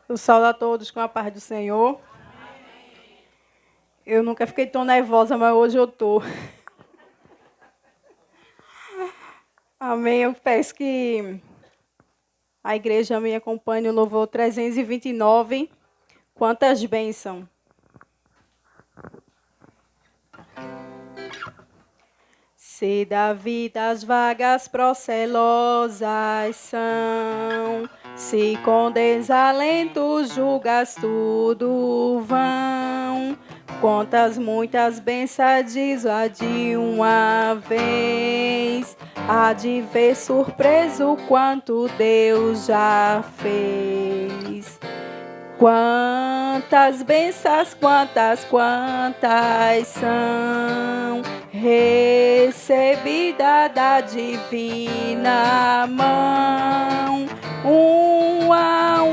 Eu saúdo a todos com a paz do Senhor. Eu nunca fiquei tão nervosa, mas hoje eu estou. Amém. Eu peço que a igreja me acompanhe no louvor 329. Quantas bênçãos. Se da vida as vagas procelosas são, se com desalento julgas tudo vão, quantas muitas bênçãos diz a de uma vez, há de ver surpreso quanto Deus já fez. Quantas bênçãos, quantas são recebidas da divina mão. Uma,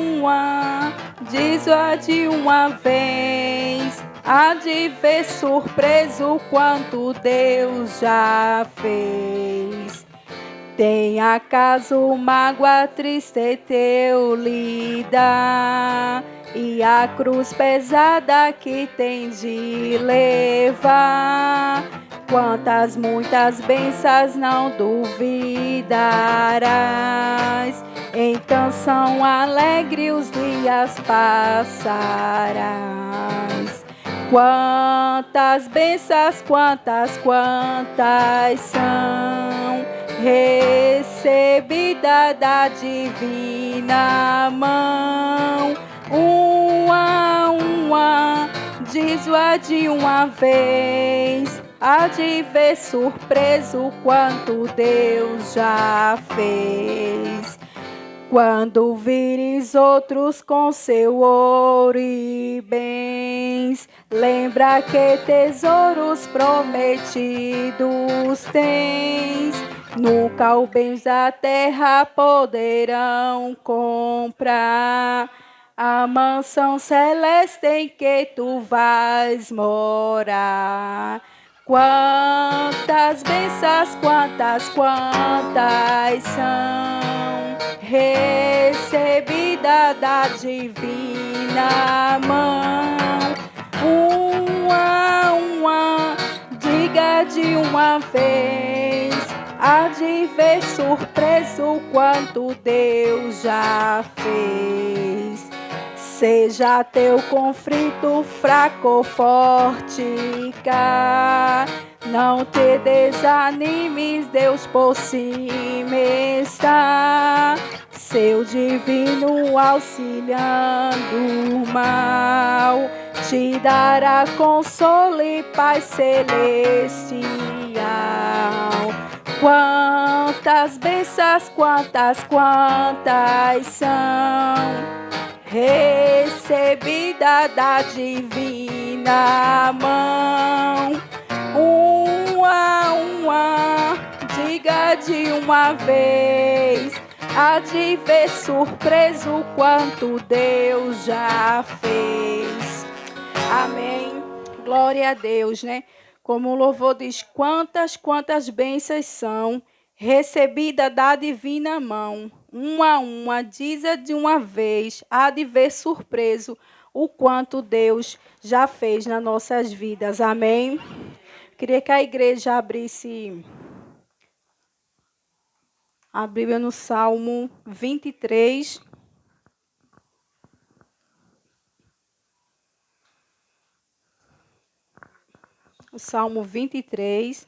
diz a de uma vez, há de ver surpreso quanto Deus já fez. Tem acaso mágoa triste teu lida, e a cruz pesada que tem de levar, quantas muitas bênçãos não duvidarás, em canção alegre os dias passarás. Quantas bênçãos, quantas são recebida da divina mão. Uma, diz-o de uma vez, há de ver surpreso quanto Deus já fez. Quando vires outros com seu ouro e bens, lembra que tesouros prometidos tens. Nunca os bens da terra poderão comprar a mansão celeste em que tu vais morar. Quantas bênçãos, quantas são recebida da divina mão. Uma, diga de uma vez, há de ver surpreso quanto Deus já fez. Seja teu conflito fraco ou forte, não te desanimes, Deus por cima está, seu divino auxiliando o mal, te dará consolo e paz celestial. Quantas bênçãos, quantas são recebida da divina mão. Uma, diga de uma vez, há de ver surpreso quanto Deus já fez. Amém. Glória a Deus, né? Como o louvor diz, quantas bênçãos são recebida da divina mão. Uma, diz a de uma vez, há de ver surpreso o quanto Deus já fez nas nossas vidas. Amém? Queria que a igreja abrisse a Bíblia no Salmo 23. O Salmo 23.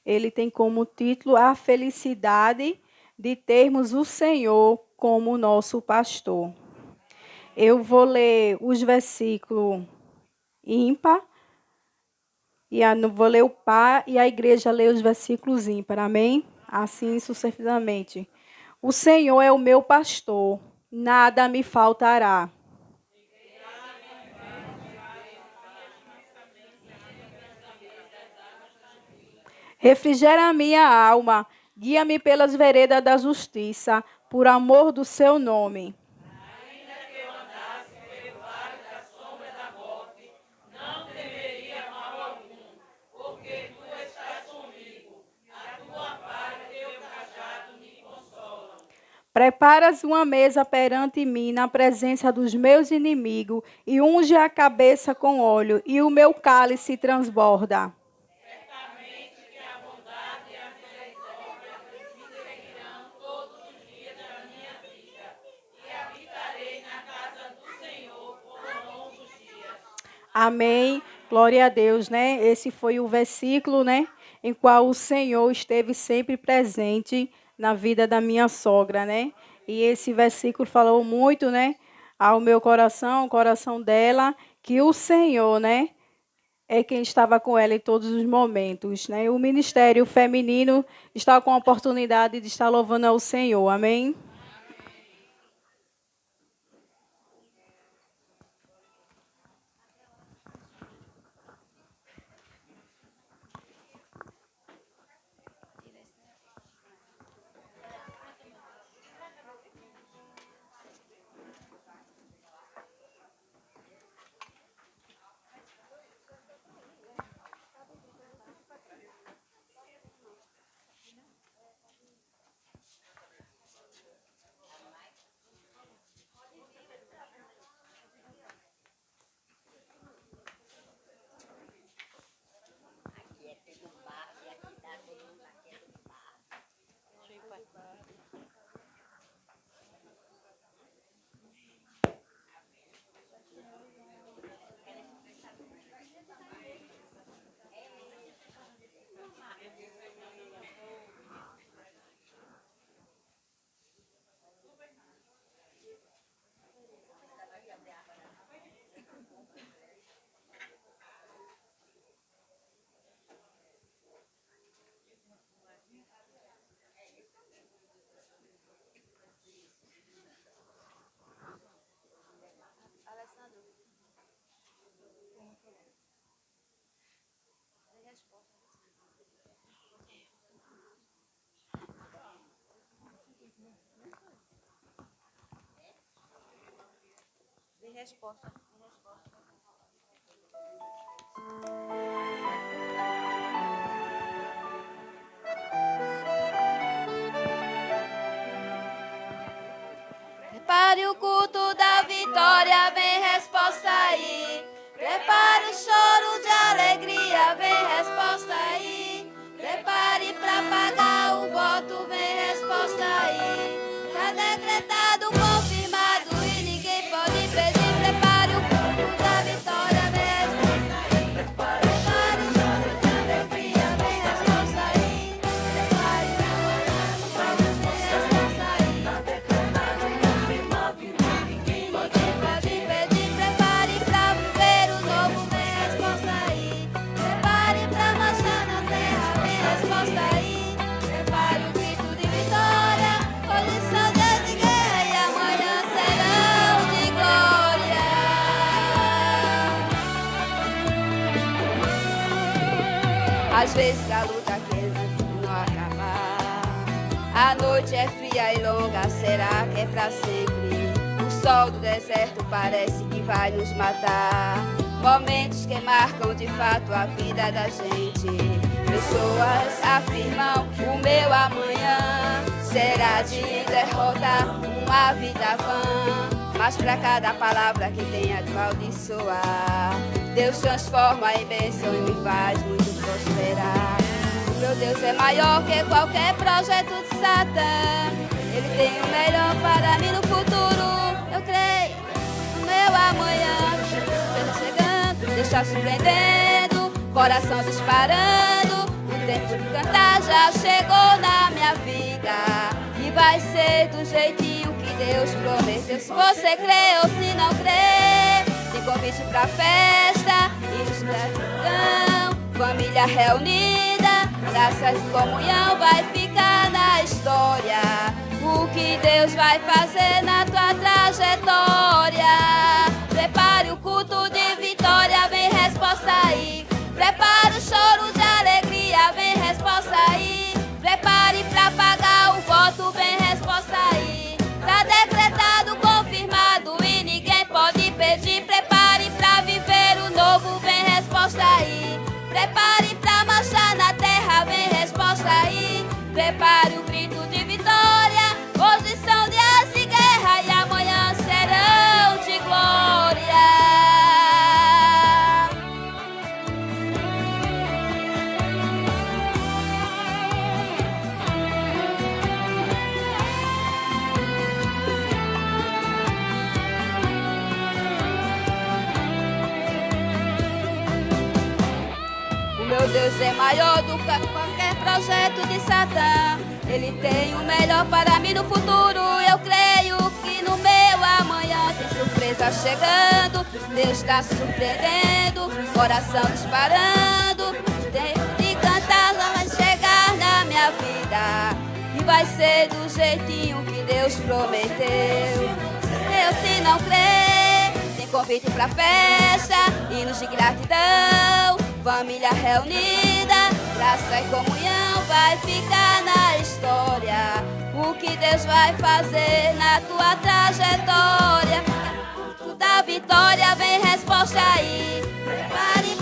Ele tem como título a felicidade de termos o Senhor como nosso pastor. Eu vou ler os versículos ímpar, e vou ler o par, e a igreja lê os versículos ímpar, amém? Assim sucessivamente. O Senhor é o meu pastor, nada me faltará. Refrigera a minha alma, guia-me pelas veredas da justiça, por amor do seu nome. Preparas uma mesa perante mim na presença dos meus inimigos e unge a cabeça com óleo e o meu cálice transborda. Certamente que a bondade e a misericórdia me seguirão todos os dias da minha vida e habitarei na casa do Senhor por longos dias. Amém. Glória a Deus, né? Esse foi o versículo, né, em qual o Senhor esteve sempre presente na vida da minha sogra, né? E esse versículo falou muito, né, ao meu coração, ao coração dela, que o Senhor, né, é quem estava com ela em todos os momentos, né? O ministério feminino está com a oportunidade de estar louvando ao Senhor. Amém. Resposta. Prepare o culto da vitória, vem resposta aí. Prepare o choro de alegria, vem resposta aí. Prepare para pagar o voto, vem resposta aí. Tá decretado, confirmado e ninguém pode pedir. Prepare o culto da vitória, vem resposta aí. Prepare o choro de alegria, vem resposta aí. Prepare para pagar o voto, vem resposta aí. Tá decretado, confirmado e ninguém pode pedir. Prepare para viver o novo, vem resposta aí. Prepare para marchar na terra, vem resposta aí. Prepare o grito de vitória, hoje são dias de guerra e amanhã serão de glória. Às vezes a luta quer não acabar. A noite é fria e longa, será que é pra sempre? O sol do deserto parece que vai nos matar. Momentos que marcam de fato a vida da gente. Pessoas afirmam o meu amanhã será de derrota, uma vida vã. Mas pra cada palavra que tenha de amaldiçoar, Deus transforma em bênção e me faz muito prosperar. O meu Deus é maior que qualquer projeto de Satã. Ele tem o melhor para mim no futuro. Eu creio no meu amanhã. Está chegando, Deus está surpreendendo, coração disparando. O tempo de cantar já chegou na minha vida e vai ser do jeitinho que Deus prometeu. Se você crê ou se não crê, tem convite pra festa e nos gratidão, família reunida, graças e comunhão vai ficar na história. O que Deus vai fazer na tua trajetória. Prepare o culto de vitória, vem resposta aí. Prepare o choro de alegria, vem resposta aí. Prepare pra pagar o voto, vem resposta aí. Tá decretado, confirmado e ninguém pode pedir. Prepare pra viver o novo, vem resposta aí. Prepare pra marchar na terra, vem resposta aí. Prepare o grito de vitória, hoje são Deus é maior do que qualquer projeto de Satã. Ele tem o melhor para mim no futuro. Eu creio que no meu amanhã tem surpresa chegando. Deus está surpreendendo, coração disparando. De cantar vai chegar na minha vida e vai ser do jeitinho que Deus prometeu. Eu se não crer, tem convite pra festa, hinos de gratidão, família reunida, graça e comunhão vai ficar na história. O que Deus vai fazer na tua trajetória? Da vitória vem resposta aí. Prepare,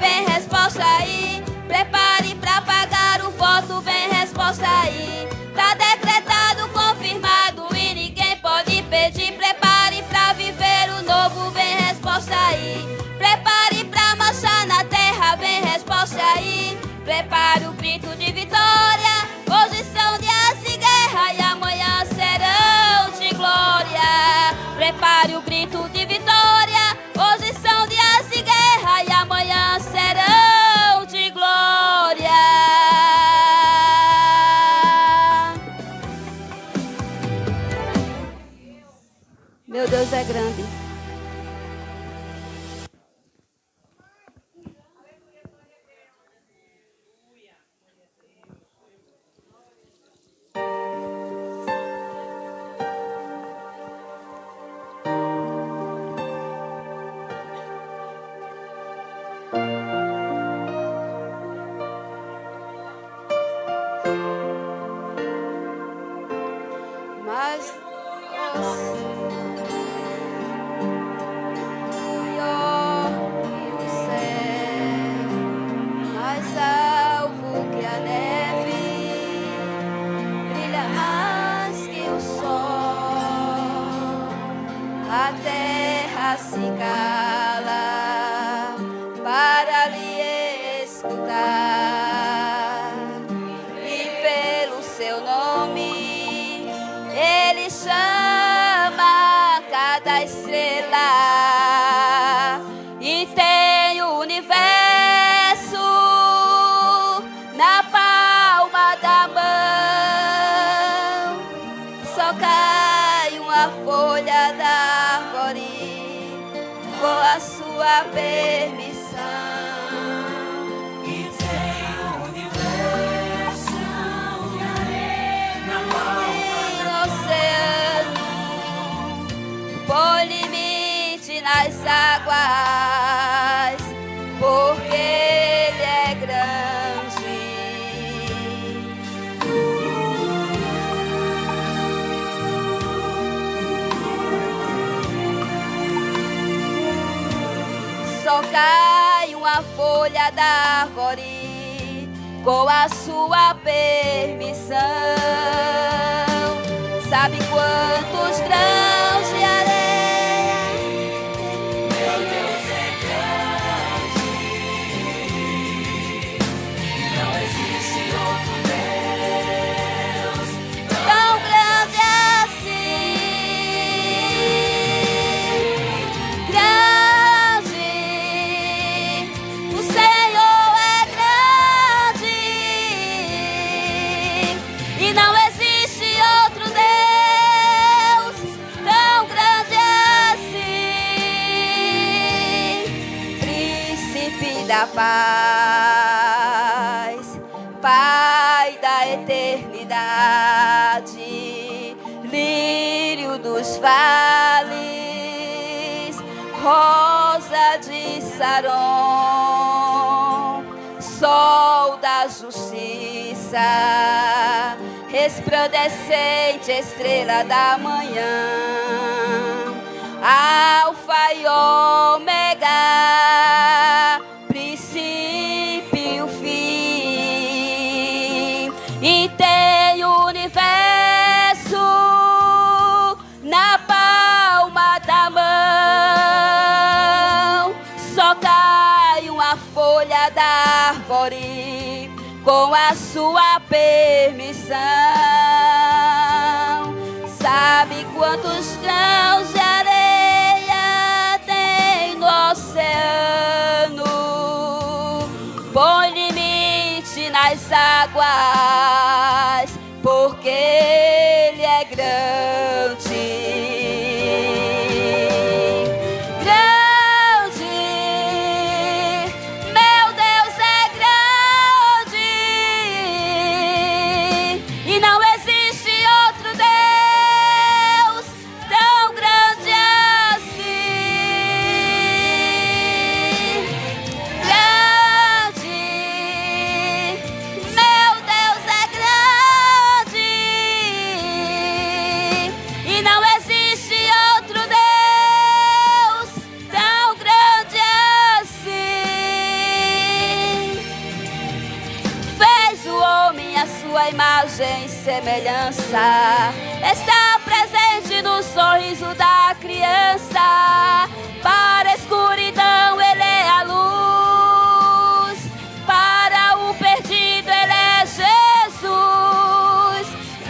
vem resposta aí. Prepare pra pagar o voto, vem resposta aí. Tá decretado, confirmado e ninguém pode pedir. Prepare pra viver o novo, vem resposta aí. Prepare pra marchar na terra, vem resposta aí. Prepare o grito de vitória. Hoje são dias de guerra e amanhã serão de glória. Prepare o grito de vitória. Hoje são dias de guerra e amanhã serão de glória. Meu Deus é grande. Mas maior que o céu, mais alvo que a neve, brilha mais que o sol. A terra se cala para lhe escutar, e pelo seu nome Ele chama cada estrela e tem o universo na palma da mão. Só cai uma folha da árvore com a sua permissão. E tem o universo na palma. Oceano, põe limite nas águas, porque Ele é grande. Só cai uma folha da árvore com a sua permissão. Sabe quantos grãos de areia? Meu Deus é grande, não existe outro Deus Tão grande assim. Grande, o Senhor é grande e não existe outro Deus tão grande assim. Príncipe da paz, Pai da eternidade, lírio dos vales, rosa de Saron, sol da justiça, resplandecente estrela da manhã, Alfa e Ômega, princípio e o fim, e tem o universo na palma da mão. Só cai uma folha da árvore com a sua permissão. Sabe quantos grãos de areia tem no oceano? é grande. Imagem e semelhança está presente no sorriso da criança. Para a escuridão ele é a luz, para o perdido ele é Jesus.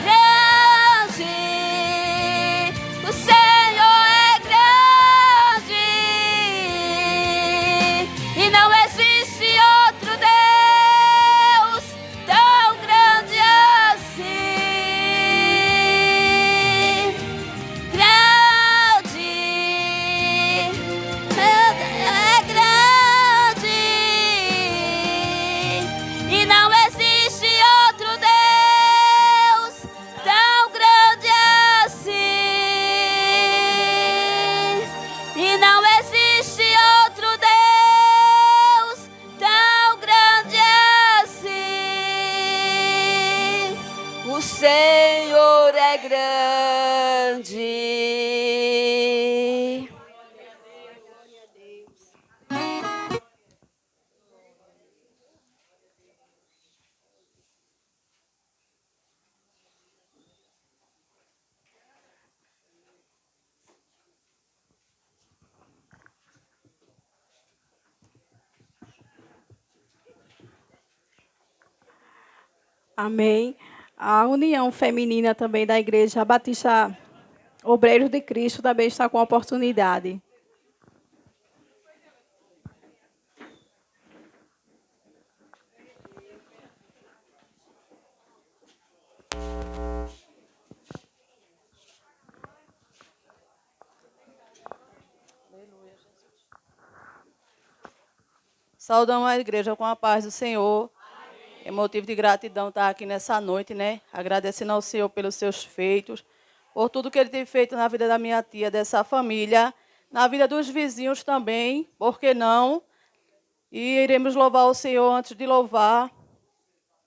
Grande, o Senhor é grande e não existe outro Deus. Senhor é grande. Amém. A União Feminina também da Igreja Batista Obreiros de Cristo também está com a oportunidade. Saudamos a igreja com a paz do Senhor. É motivo de gratidão estar aqui nessa noite, né? Agradecendo ao Senhor pelos seus feitos, por tudo que Ele tem feito na vida da minha tia, dessa família, na vida dos vizinhos também, por que não? E iremos louvar o Senhor antes de louvar,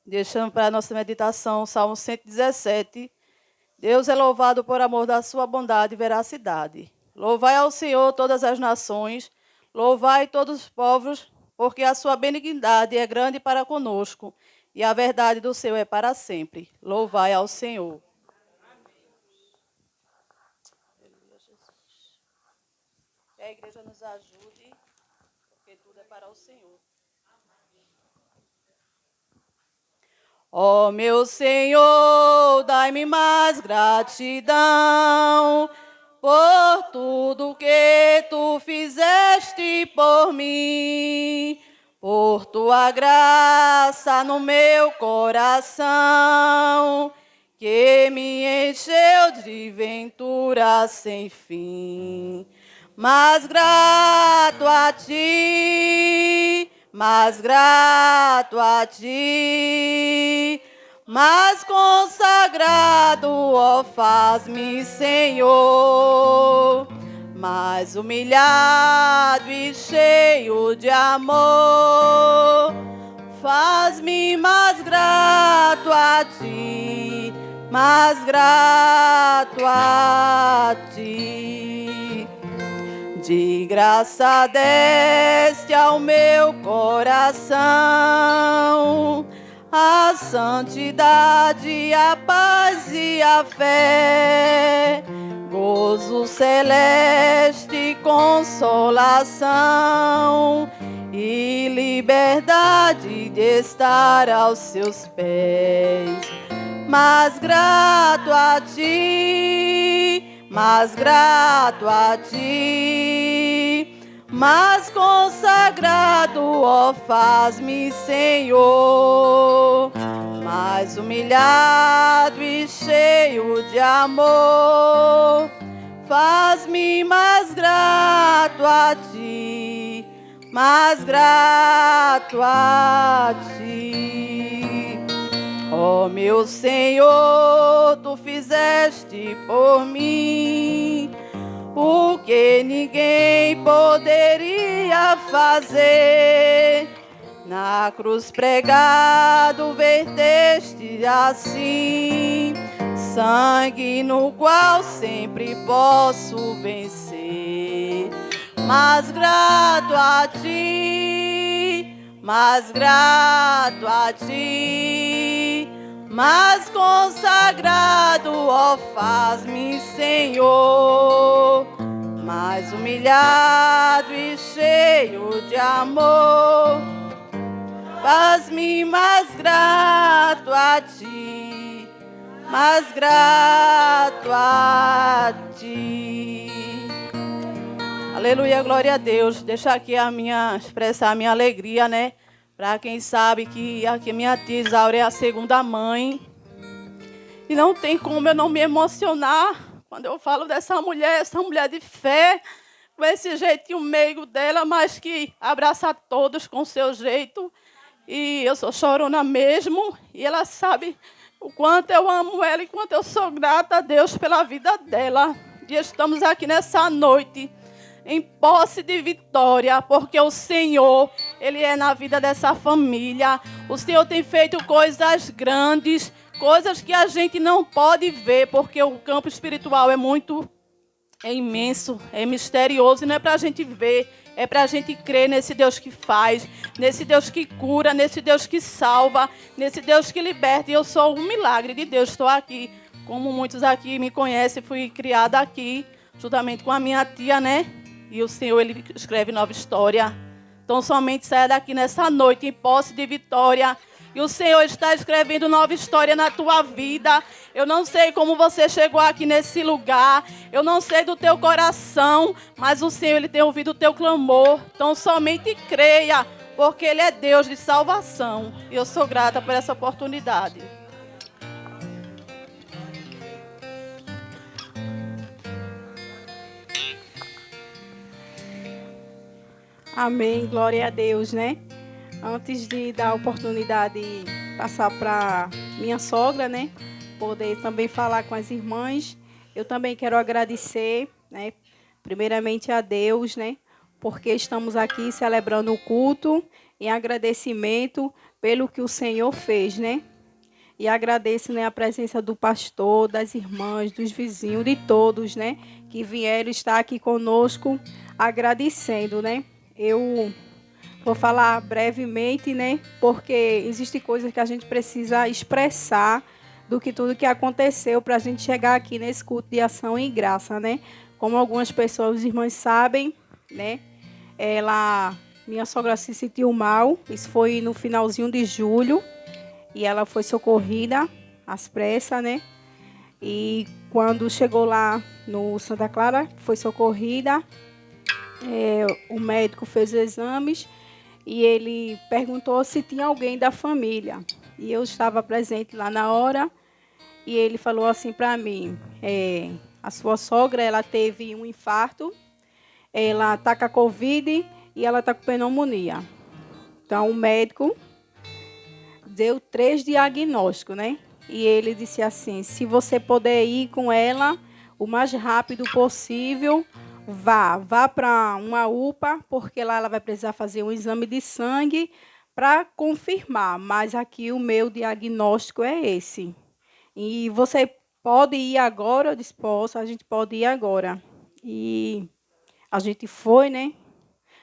deixando para a nossa meditação o Salmo 117. Deus é louvado por amor da sua bondade e veracidade. Louvai ao Senhor todas as nações, louvai todos os povos, porque a sua benignidade é grande para conosco, e a verdade do Senhor é para sempre. Louvai ao Senhor. Que a igreja nos ajude, porque tudo é para o Senhor. Ó meu Senhor, dai-me mais gratidão por tudo que tu fizeste por mim, por tua graça no meu coração, que me encheu de ventura sem fim. Mas grato a ti, mais grato a ti, mas consagrado, ó, faz-me, Senhor, mais humilhado e cheio de amor, faz-me mais grato a ti, mais grato a ti. De graça deste ao meu coração a santidade, a paz e a fé, gozo celeste, consolação e liberdade de estar aos seus pés. Mas grato a ti, mais grato a ti, mas consagrado, ó, faz-me, Senhor, mais humilhado e cheio de de amor, faz-me mais grato a ti, mais grato a ti. Ó meu Senhor, tu fizeste por mim o que ninguém poderia fazer. Na cruz pregado verteste assim sangue no qual sempre posso vencer. Mas grato a ti, mais grato a ti, mais consagrado, ó, faz-me, Senhor, mais humilhado e cheio de amor. Faz-me mais grato a ti, mais grato a ti. Aleluia, glória a Deus. Deixa aqui expressar a minha alegria, né? Para quem sabe que aqui minha tia Isaura é a segunda mãe. E não tem como eu não me emocionar quando eu falo dessa mulher, essa mulher de fé, com esse jeitinho meigo dela, mas que abraça a todos com o seu jeito. E eu sou chorona mesmo, e ela sabe o quanto eu amo ela e quanto eu sou grata a Deus pela vida dela. E estamos aqui nessa noite em posse de vitória, porque o Senhor, Ele é na vida dessa família. O Senhor tem feito coisas grandes, coisas que a gente não pode ver, porque o campo espiritual é imenso, é misterioso, e não é para a gente ver. É para a gente crer nesse Deus que faz, nesse Deus que cura, nesse Deus que salva, nesse Deus que liberta. E eu sou um milagre de Deus. Estou aqui, como muitos aqui me conhecem, fui criada aqui, juntamente com a minha tia, né? E o Senhor, Ele escreve nova história. Então, somente saia daqui nessa noite em posse de vitória. E o Senhor está escrevendo nova história na tua vida. Eu não sei como você chegou aqui nesse lugar. Eu não sei do teu coração. Mas o Senhor, Ele tem ouvido o teu clamor. Então somente creia, porque Ele é Deus de salvação. E eu sou grata por essa oportunidade. Amém, glória a Deus, né? Antes de dar a oportunidade de passar para minha sogra, né? Poder também falar com as irmãs. Eu também quero agradecer, né? Primeiramente a Deus, né? Porque estamos aqui celebrando o culto em agradecimento pelo que o Senhor fez, né? E agradeço, né, a presença do pastor, das irmãs, dos vizinhos, de todos, né? Que vieram estar aqui conosco agradecendo, né? Eu vou falar brevemente, né? Porque existem coisas que a gente precisa expressar do que tudo que aconteceu para a gente chegar aqui nesse culto de ação e graça, né? Como algumas pessoas, os irmãos sabem, né? Minha sogra se sentiu mal. Isso foi no finalzinho de julho e ela foi socorrida às pressas, né? E quando chegou lá no Santa Clara, foi socorrida. O médico fez os exames e ele perguntou se tinha alguém da família. E eu estava presente lá na hora e ele falou assim para mim, a sua sogra, ela teve um infarto, ela está com a Covid e ela está com pneumonia. Então, o médico deu 3 diagnósticos, né? E ele disse assim, se você puder ir com ela o mais rápido possível, vá para uma UPA, porque lá ela vai precisar fazer um exame de sangue para confirmar. Mas aqui o meu diagnóstico é esse. E você pode ir agora? Eu disse, posso, a gente pode ir agora. E a gente foi, né?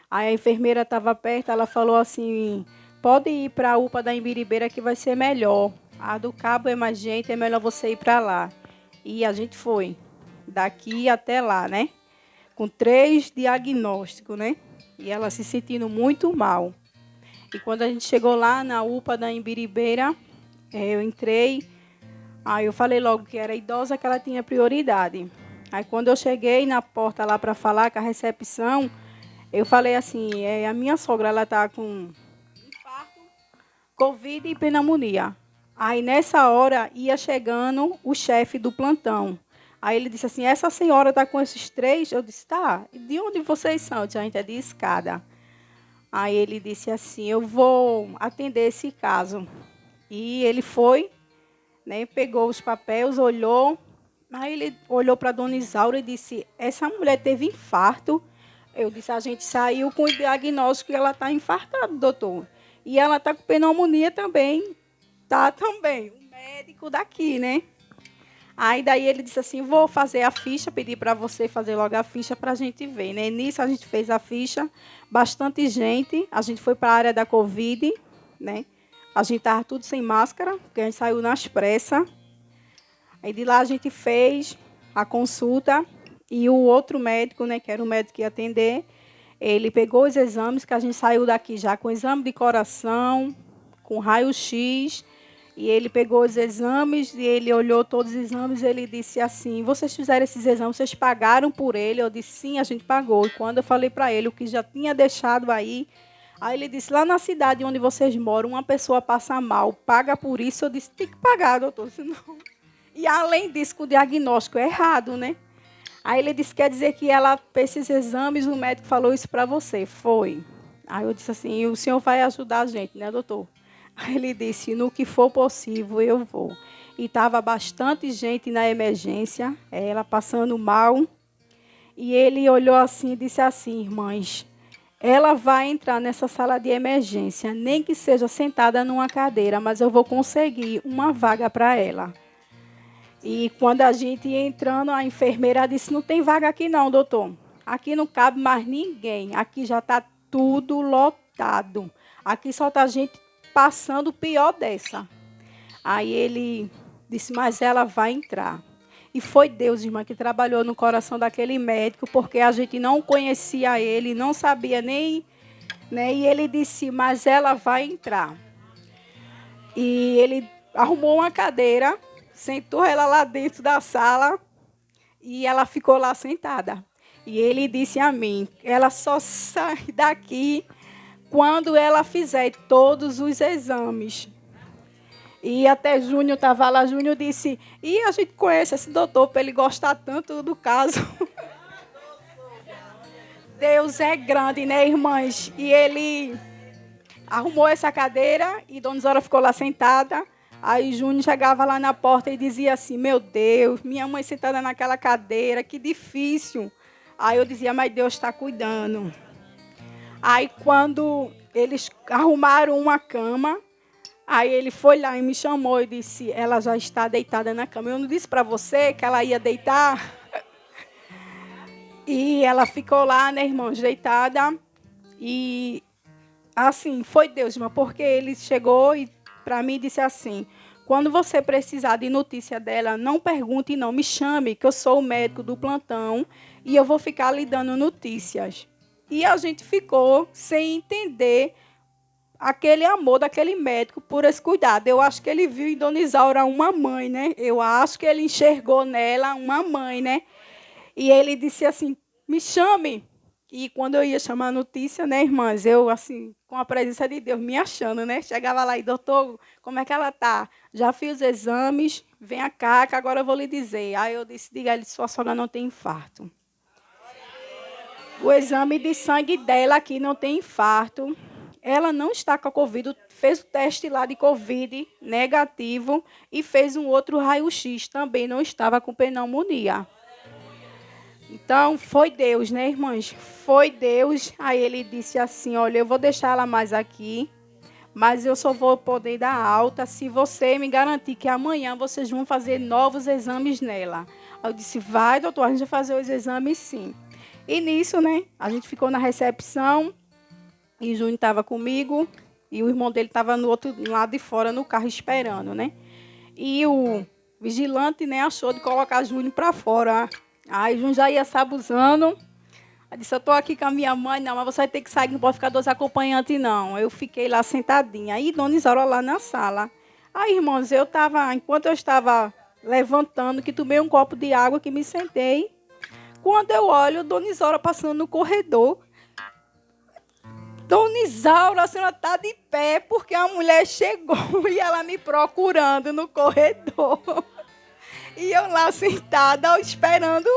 Aí a enfermeira estava perto, ela falou assim, pode ir para a UPA da Imbiribeira que vai ser melhor. A do Cabo é mais gente, é melhor você ir para lá. E a gente foi, daqui até lá, né? Com 3 diagnósticos, né? E ela se sentindo muito mal. E quando a gente chegou lá na UPA da Imbiribeira, eu entrei, aí eu falei logo que era idosa, que ela tinha prioridade. Aí quando eu cheguei na porta lá para falar com a recepção, eu falei assim, a minha sogra, ela está com infarto, Covid e pneumonia. Aí, nessa hora, ia chegando o chefe do plantão. Aí ele disse assim, essa senhora está com esses 3? Eu disse, tá. E de onde vocês são? Eu disse, a gente é de Escada. Aí ele disse assim, eu vou atender esse caso. E ele foi, né, pegou os papéis, olhou. Aí ele olhou para a dona Isaura e disse, essa mulher teve infarto. Eu disse, a gente saiu com o diagnóstico que ela está infartada, doutor. E ela está com pneumonia também. Tá também, o médico daqui, né? Aí daí ele disse assim, vou fazer a ficha, pedir para você fazer logo a ficha para a gente ver, né? Nisso a gente fez a ficha, bastante gente, a gente foi para a área da Covid, né? A gente estava tudo sem máscara, porque a gente saiu nas pressas. Aí de lá a gente fez a consulta e o outro médico, né, que era o médico que ia atender, ele pegou os exames, que a gente saiu daqui já com exame de coração, com raio-x. E ele pegou os exames e ele olhou todos os exames e ele disse assim, vocês fizeram esses exames, vocês pagaram por ele? Eu disse, sim, a gente pagou. E quando eu falei para ele o que já tinha deixado aí ele disse, lá na cidade onde vocês moram, uma pessoa passa mal, paga por isso? Eu disse, tem que pagar, doutor, senão... E além disso, com o diagnóstico é errado, né? Aí ele disse, quer dizer que ela fez esses exames, o médico falou isso para você? Foi. Aí eu disse assim, o senhor vai ajudar a gente, né, doutor? Aí ele disse, no que for possível, eu vou. E estava bastante gente na emergência, ela passando mal. E ele olhou assim e disse assim, irmãs, ela vai entrar nessa sala de emergência, nem que seja sentada numa cadeira, mas eu vou conseguir uma vaga para ela. E quando a gente ia entrando, a enfermeira disse, não tem vaga aqui não, doutor. Aqui não cabe mais ninguém, aqui já está tudo lotado. Aqui só está gente passando o pior dessa. Aí ele disse, mas ela vai entrar. E foi Deus, irmã, que trabalhou no coração daquele médico, porque a gente não conhecia ele, não sabia nem... né? E ele disse, mas ela vai entrar. E ele arrumou uma cadeira, sentou ela lá dentro da sala e ela ficou lá sentada. E ele disse a mim, ela só sai daqui quando ela fizer todos os exames. E até Júnior estava lá, Júnior disse, e a gente conhece esse doutor para ele gostar tanto do caso. Deus é grande, né, irmãs? E ele arrumou essa cadeira e Dona Isora ficou lá sentada. Aí Júnior chegava lá na porta e dizia assim, meu Deus, minha mãe sentada naquela cadeira, que difícil. Aí eu dizia, mas Deus está cuidando. Aí quando eles arrumaram uma cama, aí ele foi lá e me chamou e disse, ela já está deitada na cama. Eu não disse para você que ela ia deitar? E ela ficou lá, né, irmãos, deitada. E assim, foi Deus, irmão, porque ele chegou e para mim disse assim, quando você precisar de notícia dela, não pergunte, não, me chame, que eu sou o médico do plantão e eu vou ficar lhe dando notícias. E a gente ficou sem entender aquele amor daquele médico por esse cuidado. Eu acho que ele viu em Dona Isaura uma mãe, né? Eu acho que ele enxergou nela uma mãe, né? E ele disse assim, me chame. E quando eu ia chamar a notícia, né, irmãs, eu, assim, com a presença de Deus, me achando, né? Chegava lá e, doutor, como é que ela está? Já fiz os exames, vem cá, que agora eu vou lhe dizer. Aí eu disse, diga ele, sua sogra não tem infarto. O exame de sangue dela aqui não tem infarto. Ela não está com a Covid, fez o teste lá de Covid negativo e fez um outro raio-x, também não estava com pneumonia. Então, foi Deus, né, irmãs? Foi Deus. Aí ele disse assim, olha, eu vou deixar ela mais aqui, mas eu só vou poder dar alta se você me garantir que amanhã vocês vão fazer novos exames nela. Aí eu disse, vai, doutor, a gente vai fazer os exames sim. E nisso, né, a gente ficou na recepção e Júnior estava comigo e o irmão dele estava no outro lado de fora no carro esperando, né? E o vigilante, né, achou de colocar Júnior para fora. Aí Júnior já ia se abusando. Eu disse, eu estou aqui com a minha mãe, não, mas você vai ter que sair, não pode ficar 2 acompanhantes, não. Eu fiquei lá sentadinha. Aí Dona Isaura lá na sala. Aí, irmãos, enquanto eu estava levantando, que tomei um copo de água, que me sentei. Quando eu olho, Dona Isaura passando no corredor. Dona Isaura, a senhora está de pé, porque a mulher chegou e ela me procurando no corredor. E eu lá sentada, esperando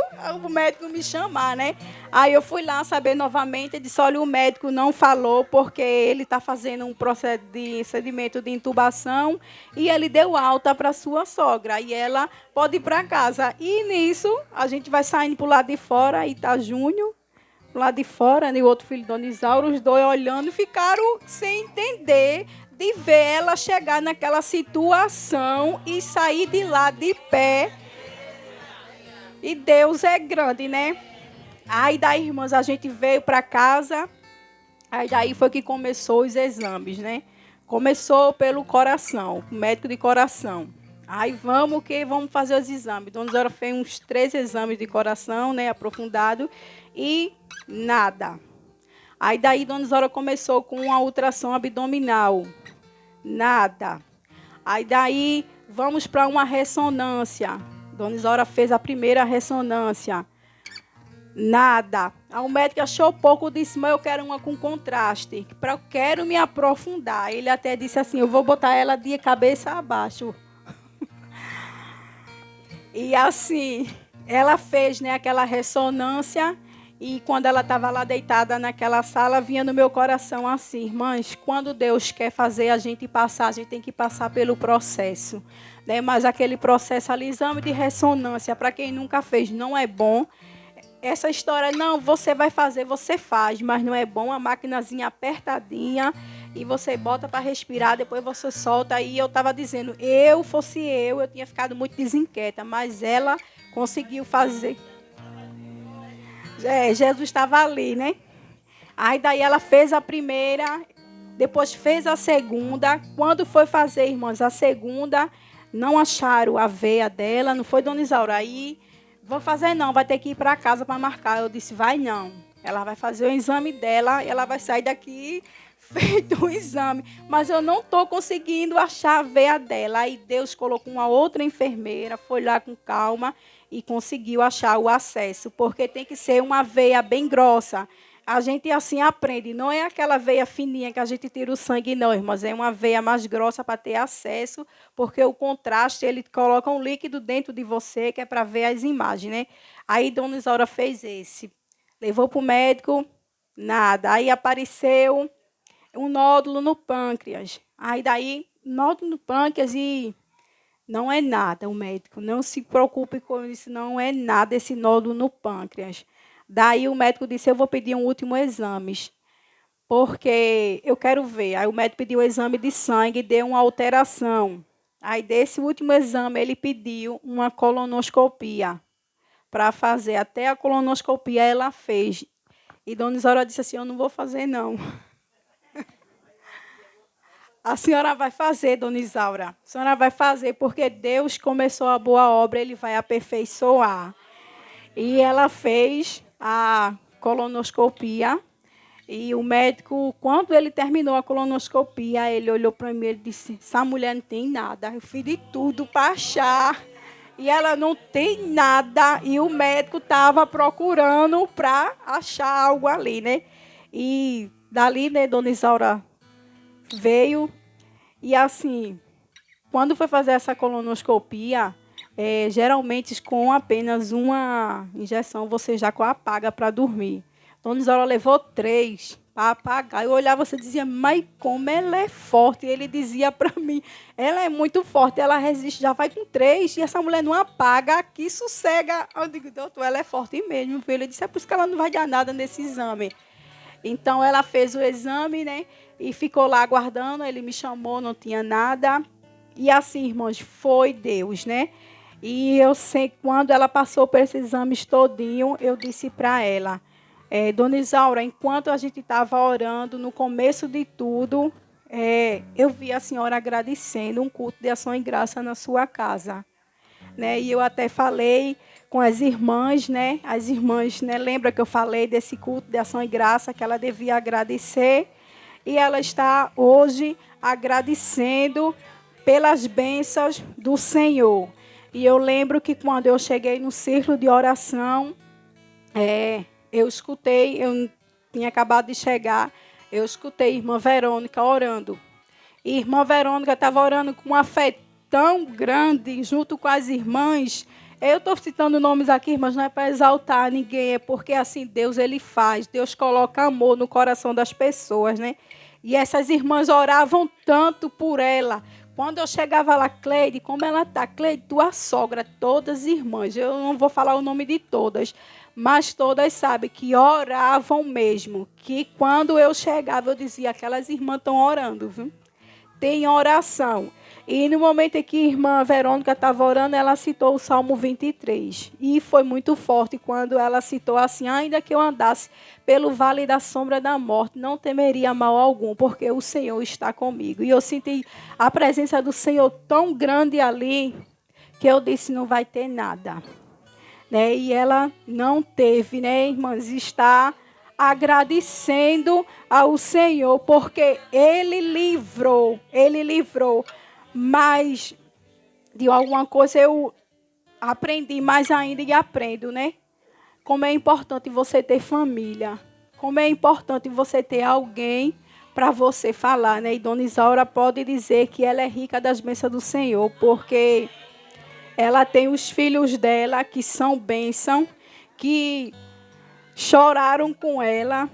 o médico me chamar, né? Aí eu fui lá saber novamente, disse, olha, o médico não falou porque ele está fazendo um procedimento de intubação e ele deu alta para sua sogra. E ela pode ir para casa. E nisso, a gente vai saindo para o lado de fora, e tá Júnior, pro lado de fora, né, o outro filho de Dona Isaura, os dois olhando e ficaram sem entender de ver ela chegar naquela situação e sair de lá de pé. E Deus é grande, né? Aí daí, irmãs, a gente veio para casa. Aí daí foi que começou os exames, né? Começou pelo coração, médico de coração. Aí vamos fazer os exames. Dona Isaura fez uns 3 exames de coração, né, aprofundado, e nada. Aí daí Dona Isaura começou com uma ultrassom abdominal. Nada. Aí daí vamos para uma ressonância. Dona Isaura fez a primeira ressonância. Nada. Aí o médico achou pouco, disse, mas eu quero uma com contraste, eu quero me aprofundar. Ele até disse assim, eu vou botar ela de cabeça abaixo. E assim, ela fez, né, aquela ressonância. E quando ela estava lá deitada naquela sala, vinha no meu coração assim, irmãs, quando Deus quer fazer a gente passar, a gente tem que passar pelo processo. Né? Mas aquele processo ali, exame de ressonância, para quem nunca fez, não é bom. Essa história, não, você vai fazer, você faz, mas não é bom, a maquinazinha apertadinha, e você bota para respirar, depois você solta. E eu estava dizendo, fosse eu tinha ficado muito desinquieta, mas ela conseguiu fazer. Jesus estava ali, né? Aí daí ela fez a primeira, depois fez a segunda. Quando foi fazer, irmãs, a segunda, não acharam a veia dela, não foi, Dona Isaura? Aí, vou fazer não, vai ter que ir para casa para marcar. Eu disse, vai não. Ela vai fazer o exame dela e ela vai sair daqui feito o exame. Mas eu não estou conseguindo achar a veia dela. Aí Deus colocou uma outra enfermeira, foi lá com calma e conseguiu achar o acesso, porque tem que ser uma veia bem grossa. A gente assim aprende, não é aquela veia fininha que a gente tira o sangue, não, irmãs, é uma veia mais grossa para ter acesso, porque o contraste, ele coloca um líquido dentro de você, que é para ver as imagens, né? Aí Dona Isaura fez esse, levou para o médico, nada. Aí apareceu um nódulo no pâncreas. Aí daí, nódulo no pâncreas e... não é nada, o médico. Não se preocupe com isso, não é nada esse nódulo no pâncreas. Daí o médico disse, eu vou pedir um último exame, porque eu quero ver. Aí o médico pediu um exame de sangue e deu uma alteração. Aí desse último exame, ele pediu uma colonoscopia para fazer. Até a colonoscopia ela fez. E Dona Isaura disse assim, eu não vou fazer, não. A senhora vai fazer, Dona Isaura. A senhora vai fazer, porque Deus começou a boa obra, Ele vai aperfeiçoar. E ela fez a colonoscopia. E o médico, quando ele terminou a colonoscopia, ele olhou para mim e disse, essa mulher não tem nada. Eu fiz de tudo para achar. E ela não tem nada. E o médico estava procurando para achar algo ali, né? E dali, né, Dona Isaura veio e assim, quando foi fazer essa colonoscopia, geralmente com apenas uma injeção você já apaga para dormir. Dona Isaura levou 3 para apagar. Eu olhava e dizia, mas como ela é forte. E ele dizia para mim, ela é muito forte, ela resiste, já vai com 3 e essa mulher não apaga, aqui sossega. Eu digo, doutor, ela é forte mesmo. Ele disse, é por isso que ela não vai dar nada nesse exame. Então, ela fez o exame, né? E ficou lá aguardando. Ele me chamou, não tinha nada. E assim, irmãos, foi Deus, né? E eu sei, quando ela passou por esses exames todinho, eu disse para ela, Dona Isaura, enquanto a gente estava orando, no começo de tudo, eu vi a senhora agradecendo um culto de ação e graça na sua casa. Né? E eu até falei com as irmãs, né? As irmãs, né? Lembra que eu falei desse culto de ação e graça que ela devia agradecer? E ela está hoje agradecendo pelas bênçãos do Senhor. E eu lembro que quando eu cheguei no círculo de oração, eu escutei, eu tinha acabado de chegar, eu escutei a irmã Verônica orando. E a irmã Verônica estava orando com uma fé tão grande, junto com as irmãs. Eu estou citando nomes aqui, irmãs, não é para exaltar ninguém, é porque assim Deus ele faz. Deus coloca amor no coração das pessoas, né? E essas irmãs oravam tanto por ela. Quando eu chegava lá, Cleide, como ela está? Cleide, tua sogra, todas irmãs. Eu não vou falar o nome de todas, mas todas sabem que oravam mesmo. Que quando eu chegava, eu dizia, aquelas irmãs estão orando, viu? Tem oração. E no momento em que a irmã Verônica estava orando, ela citou o Salmo 23. E foi muito forte quando ela citou assim, ainda que eu andasse pelo vale da sombra da morte, não temeria mal algum, porque o Senhor está comigo. E eu senti a presença do Senhor tão grande ali, que eu disse, não vai ter nada. Né? E ela não teve, né, irmãs? Está agradecendo ao Senhor, porque Ele livrou. Mas de alguma coisa eu aprendi mais ainda e aprendo, né? Como é importante você ter família. Como é importante você ter alguém para você falar, né? E Dona Isaura pode dizer que ela é rica das bênçãos do Senhor, porque ela tem os filhos dela que são bênção, que choraram com ela,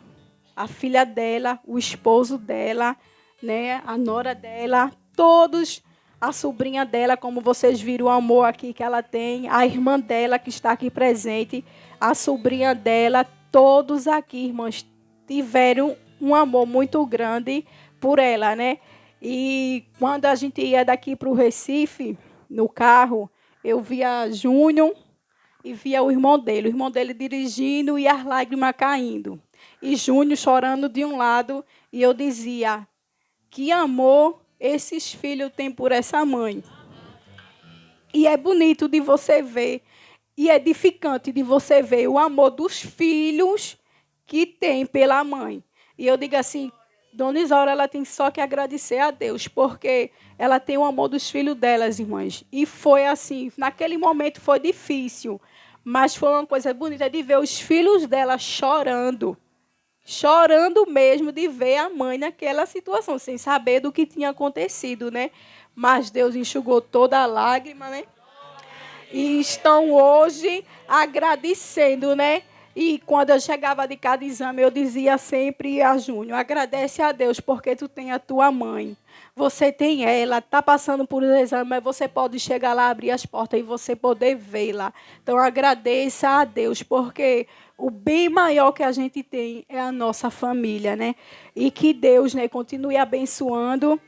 a filha dela, o esposo dela, né? A nora dela, todos, a sobrinha dela, como vocês viram o amor aqui que ela tem, a irmã dela que está aqui presente, a sobrinha dela, todos aqui, irmãs, tiveram um amor muito grande por ela, né? E quando a gente ia daqui para o Recife, no carro, eu via Júnior e via o irmão dele dirigindo e as lágrimas caindo. E Júnior chorando de um lado, e eu dizia, que amor esses filhos têm por essa mãe. E é bonito de você ver, e é edificante de você ver o amor dos filhos que tem pela mãe. E eu digo assim, Dona Isaura, ela tem só que agradecer a Deus, porque ela tem o amor dos filhos delas, irmãs. E foi assim, naquele momento foi difícil, mas foi uma coisa bonita de ver os filhos dela chorando mesmo de ver a mãe naquela situação, sem saber do que tinha acontecido, né? Mas Deus enxugou toda a lágrima, né? E estão hoje agradecendo, né? E quando eu chegava de cada exame, eu dizia sempre a Júnior, agradece a Deus, porque tu tem a tua mãe. Você tem ela, está passando por um exame, mas você pode chegar lá, abrir as portas e você poder vê-la. Então, agradeça a Deus, porque o bem maior que a gente tem é a nossa família, né? E que Deus, né, continue abençoando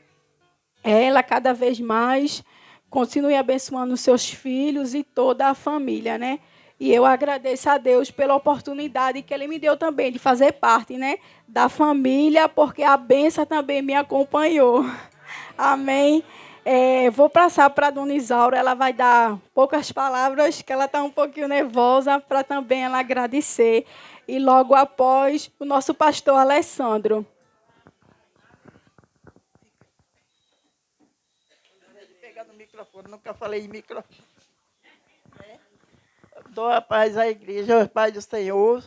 ela cada vez mais, continue abençoando os seus filhos e toda a família, né? E eu agradeço a Deus pela oportunidade que Ele me deu também de fazer parte, né, da família, porque a bênção também me acompanhou. Amém? Vou passar para a Dona Isaura, ela vai dar poucas palavras, que ela está um pouquinho nervosa, para também ela agradecer. E logo após, o nosso pastor Alessandro. Pegar no microfone, nunca falei em microfone. Dou a paz à igreja, a paz do Senhor,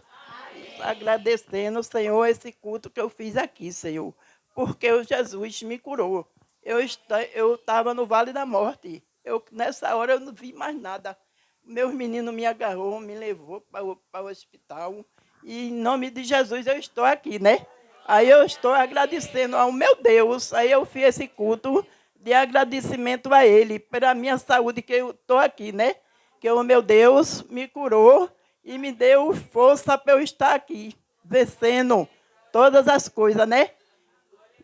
agradecendo, Senhor, esse culto que eu fiz aqui, Senhor, porque o Jesus me curou. Eu estava no vale da morte. Nessa hora eu não vi mais nada. Meus meninos me agarrou, me levou para o hospital. E em nome de Jesus eu estou aqui, né? Aí eu estou agradecendo ao meu Deus. Aí eu fiz esse culto de agradecimento a Ele, pela minha saúde que eu estou aqui, né? Que o meu Deus me curou e me deu força para eu estar aqui, vencendo todas as coisas, né?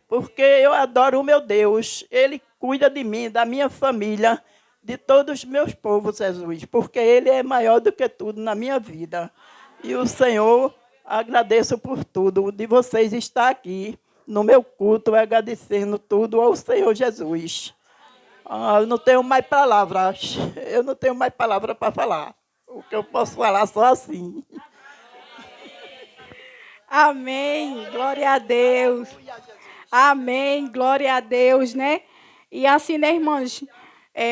Porque eu adoro o meu Deus. Ele cuida de mim, da minha família, de todos os meus povos, Jesus. Porque Ele é maior do que tudo na minha vida. E o Senhor, agradeço por tudo, de vocês estar aqui no meu culto, agradecendo tudo ao Senhor Jesus. Eu não tenho mais palavras. Eu não tenho mais palavras para falar. O que eu posso falar só assim. Amém. Glória a Deus. Amém. Glória a Deus, né? E assim, né, irmãos?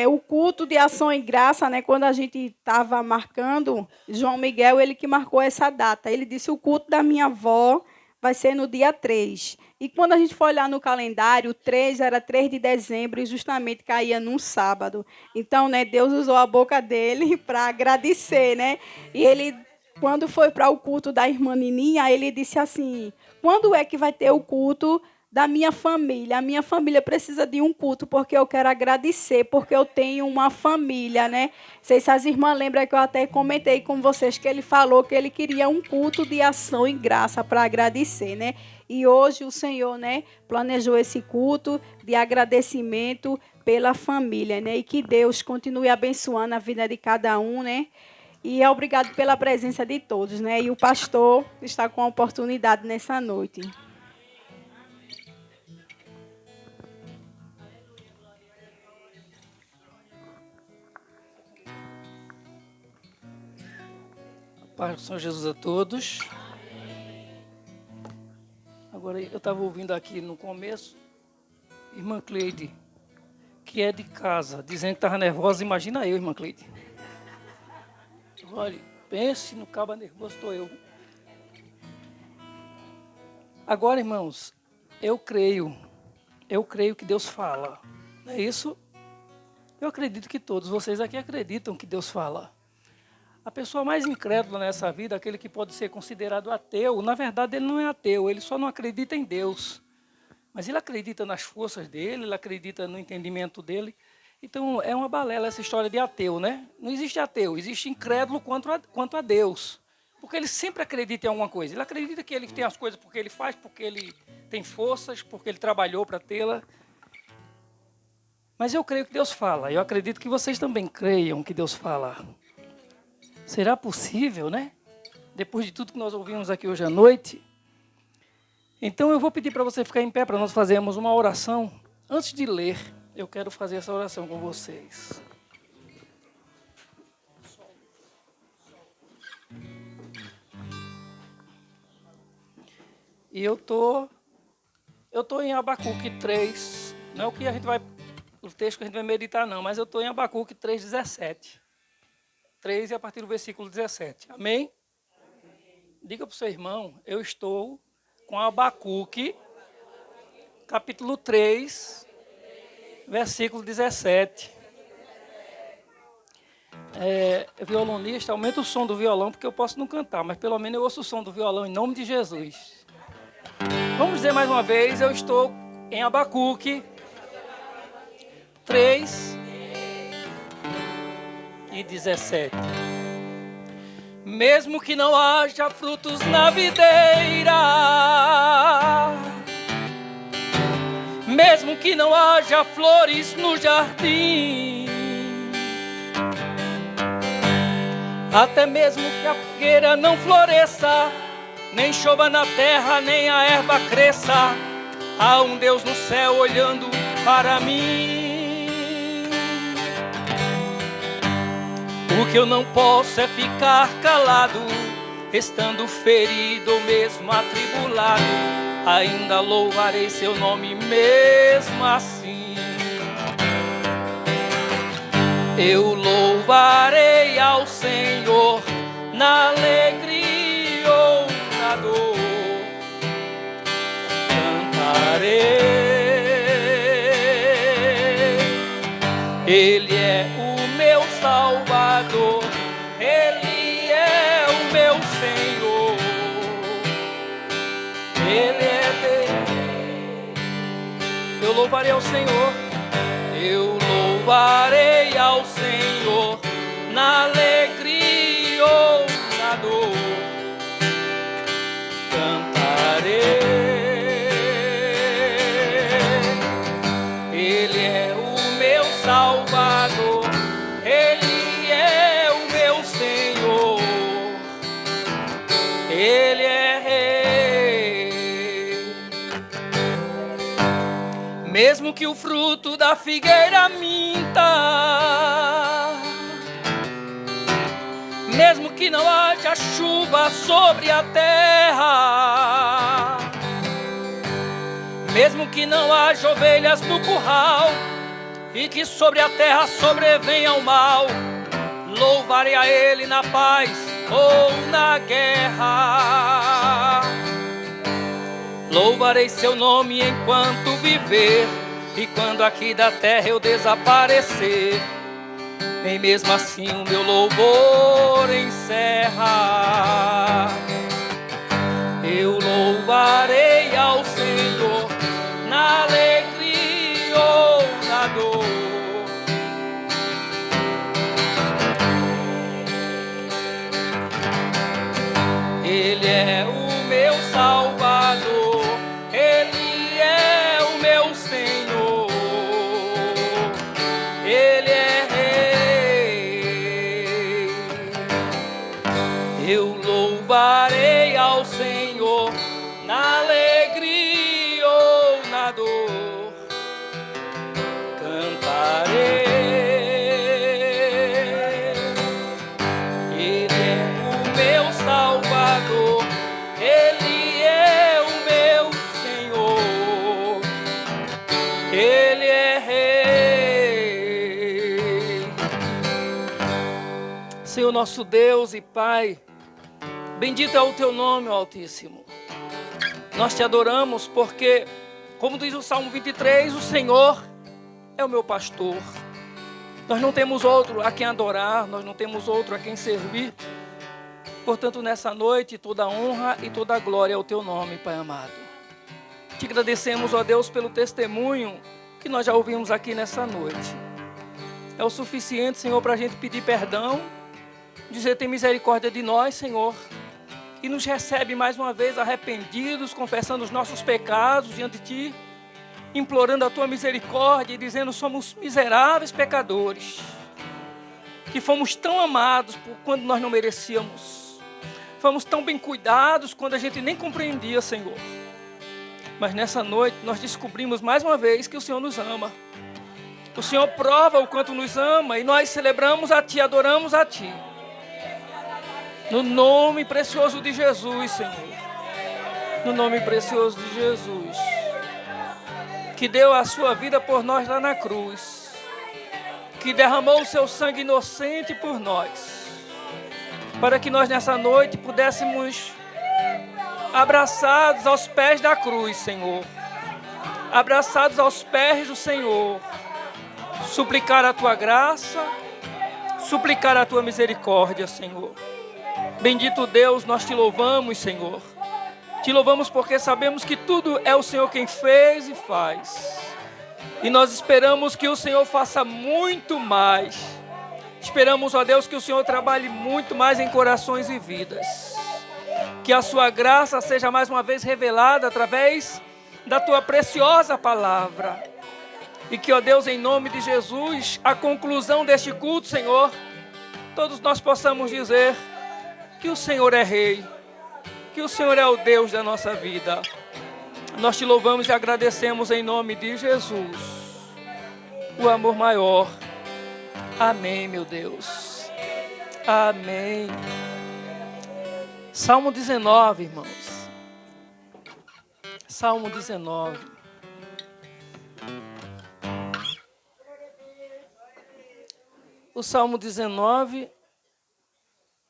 O culto de ação e graça, né? Quando a gente estava marcando, João Miguel, ele que marcou essa data. Ele disse, o culto da minha avó vai ser no dia 3. E quando a gente for olhar no calendário, o 3 era 3 de dezembro e justamente caía num sábado. Então, né, Deus usou a boca dele para agradecer, né? E ele, quando foi para o culto da irmã Nininha, ele disse assim: quando é que vai ter o culto da minha família? A minha família precisa de um culto, porque eu quero agradecer, porque eu tenho uma família, né? Não sei se as irmãs lembram que eu até comentei com vocês que ele falou que ele queria um culto de ação e graça para agradecer, né? E hoje o Senhor, né, planejou esse culto de agradecimento pela família, né? E que Deus continue abençoando a vida de cada um, né? E obrigado pela presença de todos, né? E o pastor está com a oportunidade nessa noite. Paz do Senhor Jesus a todos. Agora, eu estava ouvindo aqui no começo, irmã Cleide, que é de casa, dizendo que estava nervosa. Imagina eu, irmã Cleide. Olha, pense no cabo nervoso, estou eu. Agora, irmãos, eu creio que Deus fala. Não é isso? Eu acredito que todos vocês aqui acreditam que Deus fala. A pessoa mais incrédula nessa vida, aquele que pode ser considerado ateu, na verdade ele não é ateu, ele só não acredita em Deus. Mas ele acredita nas forças dele, ele acredita no entendimento dele. Então é uma balela essa história de ateu, né? Não existe ateu, existe incrédulo quanto a Deus. Porque ele sempre acredita em alguma coisa. Ele acredita que ele tem as coisas porque ele faz, porque ele tem forças, porque ele trabalhou para tê-la. Mas eu creio que Deus fala. Eu acredito que vocês também creiam que Deus fala. Será possível, né? Depois de tudo que nós ouvimos aqui hoje à noite. Então eu vou pedir para você ficar em pé para nós fazermos uma oração. Antes de ler, eu quero fazer essa oração com vocês. E eu tô em Abacuque 3. Não é o que a gente vai, o texto que a gente vai meditar não, mas eu estou em Abacuque 3:17. 3 e a partir do versículo 17. Amém? Diga para o seu irmão, eu estou com Abacuque, capítulo 3, versículo 17. Violonista, aumenta o som do violão, porque eu posso não cantar, mas pelo menos eu ouço o som do violão em nome de Jesus. Vamos dizer mais uma vez, eu estou em Abacuque 3 e 17. Mesmo que não haja frutos na videira, mesmo que não haja flores no jardim, até mesmo que a figueira não floresça, nem chova na terra, nem a erva cresça, há um Deus no céu olhando para mim. O que eu não posso é ficar calado, estando ferido ou mesmo atribulado, ainda louvarei seu nome mesmo assim. Eu louvarei ao Senhor na alegria ou na dor, cantarei. Ele é o meu Salvador, Ele é o meu Senhor, Ele é Deus. Eu louvarei ao Senhor, eu louvarei ao Senhor na alegria ou na dor, cantarei. Ele é o meu Salvador, Ele é o meu Senhor, Ele é Rei. Mesmo que o fruto da figueira minta, mesmo que não haja chuva sobre a terra, mesmo que não haja ovelhas no curral, e que sobre a terra sobrevenha o mal, louvarei a Ele na paz ou na guerra. Louvarei seu nome enquanto viver, e quando aqui da terra eu desaparecer, nem mesmo assim o meu louvor encerra. Eu louvarei ao Senhor na alegria ou na dor. Ele é o meu Salvador, Ele é o meu Senhor, Ele é Rei. Eu louvarei ao Senhor na alegria ou na dor, cantarei. Ele é o meu Salvador, Ele é o meu Senhor, Ele é Rei. Senhor nosso Deus e Pai, bendito é o Teu nome, ó Altíssimo. Nós Te adoramos porque, como diz o Salmo 23, o Senhor é o meu pastor. Nós não temos outro a quem adorar, nós não temos outro a quem servir. Portanto, nessa noite, toda a honra e toda a glória ao Teu nome, Pai amado. Te agradecemos, ó Deus, pelo testemunho que nós já ouvimos aqui nessa noite. É o suficiente, Senhor, para a gente pedir perdão, dizer tem misericórdia de nós, Senhor, e nos recebe mais uma vez arrependidos, confessando os nossos pecados diante de Ti, implorando a Tua misericórdia e dizendo somos miseráveis pecadores, que fomos tão amados por quando nós não merecíamos, fomos tão bem cuidados quando a gente nem compreendia, Senhor. Mas nessa noite nós descobrimos mais uma vez que o Senhor nos ama. O Senhor prova o quanto nos ama e nós celebramos a Ti, adoramos a Ti. No nome precioso de Jesus, Senhor. No nome precioso de Jesus, que deu a sua vida por nós lá na cruz, que derramou o seu sangue inocente por nós, para que nós nessa noite pudéssemos, abraçados aos pés da cruz, Senhor, abraçados aos pés do Senhor, suplicar a Tua graça, suplicar a Tua misericórdia, Senhor. Bendito Deus, nós Te louvamos, Senhor. Te louvamos porque sabemos que tudo é o Senhor quem fez e faz. E nós esperamos que o Senhor faça muito mais. Esperamos, ó Deus, que o Senhor trabalhe muito mais em corações e vidas. Que a Sua graça seja mais uma vez revelada através da Tua preciosa palavra. E que, ó Deus, em nome de Jesus, a conclusão deste culto, Senhor, todos nós possamos dizer que o Senhor é Rei, que o Senhor é o Deus da nossa vida. Nós Te louvamos e agradecemos em nome de Jesus, o amor maior. Amém, meu Deus. Amém. Salmo 19, irmãos. Salmo 19. O Salmo 19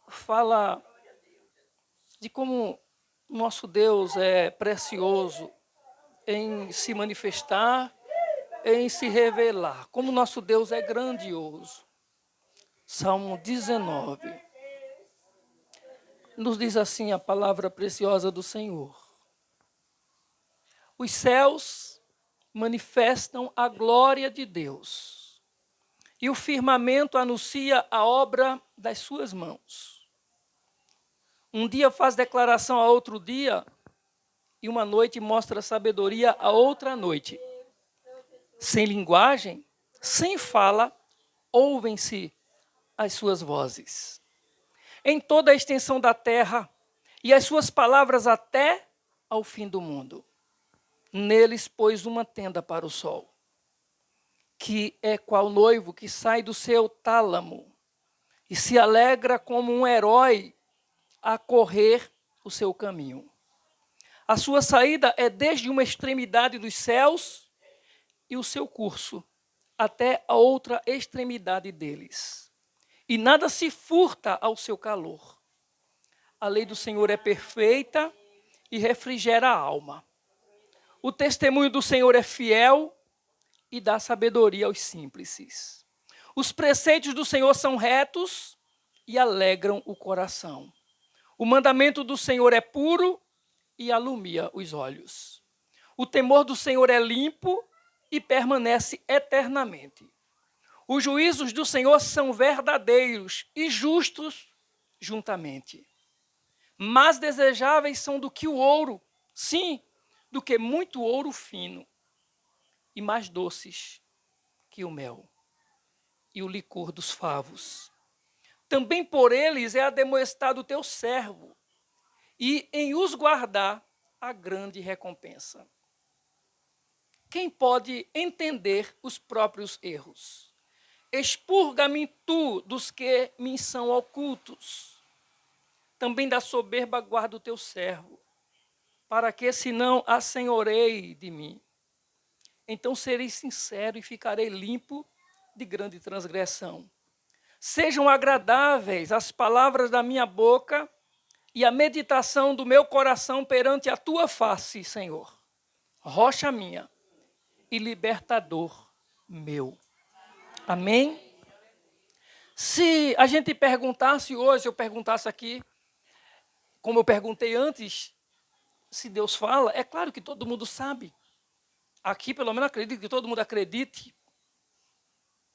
fala de como nosso Deus é precioso em se manifestar, em se revelar, como nosso Deus é grandioso. Salmo 19. Nos diz assim a palavra preciosa do Senhor: os céus manifestam a glória de Deus, e o firmamento anuncia a obra das suas mãos. Um dia faz declaração a outro dia, e uma noite mostra sabedoria a outra noite. Sem linguagem, sem fala, ouvem-se as suas vozes. Em toda a extensão da terra, e as suas palavras até ao fim do mundo. Neles pôs uma tenda para o sol, que é qual noivo que sai do seu tálamo, e se alegra como um herói a correr o seu caminho. A sua saída é desde uma extremidade dos céus e o seu curso até a outra extremidade deles. E nada se furta ao seu calor. A lei do Senhor é perfeita e refrigera a alma. O testemunho do Senhor é fiel e dá sabedoria aos simples. Os preceitos do Senhor são retos e alegram o coração. O mandamento do Senhor é puro e alumia os olhos. O temor do Senhor é limpo e permanece eternamente. Os juízos do Senhor são verdadeiros e justos juntamente. Mais desejáveis são do que o ouro, sim, do que muito ouro fino, e mais doces que o mel e o licor dos favos. Também por eles é ademoestado o teu servo, e em os guardar a grande recompensa. Quem pode entender os próprios erros? Expurga-me tu dos que me são ocultos. Também da soberba guarda o teu servo, para que senão assenhorei de mim. Então serei sincero e ficarei limpo de grande transgressão. Sejam agradáveis as palavras da minha boca e a meditação do meu coração perante a tua face, Senhor, rocha minha e libertador meu. Amém? Se a gente perguntasse hoje, eu perguntasse aqui, como eu perguntei antes, se Deus fala, é claro que todo mundo sabe. Aqui, pelo menos, acredito que todo mundo acredite.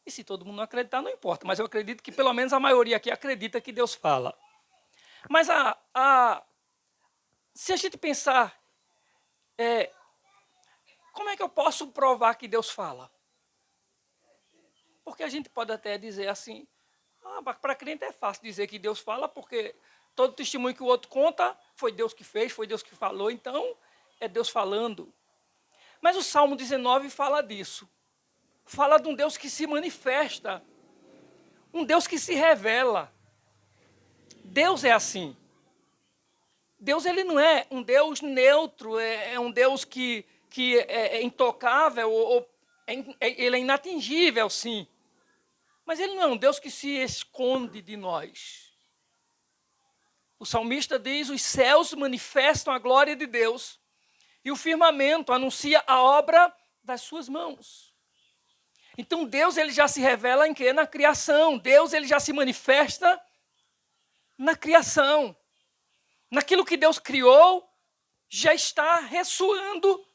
E se todo mundo não acreditar, não importa. Mas eu acredito que pelo menos a maioria aqui acredita que Deus fala. Mas se a gente pensar, como é que eu posso provar que Deus fala? Porque a gente pode até dizer assim, para crente é fácil dizer que Deus fala, porque todo testemunho que o outro conta foi Deus que fez, foi Deus que falou, então é Deus falando. Mas o Salmo 19 fala disso. Fala de um Deus que se manifesta, um Deus que se revela. Deus é assim. Deus ele não é um Deus neutro, é um Deus que é intocável, ele é inatingível, sim. Mas ele não é um Deus que se esconde de nós. O salmista diz, os céus manifestam a glória de Deus e o firmamento anuncia a obra das suas mãos. Então Deus ele já se revela em quê? Na criação. Deus ele já se manifesta na criação. Naquilo que Deus criou, já está ressoando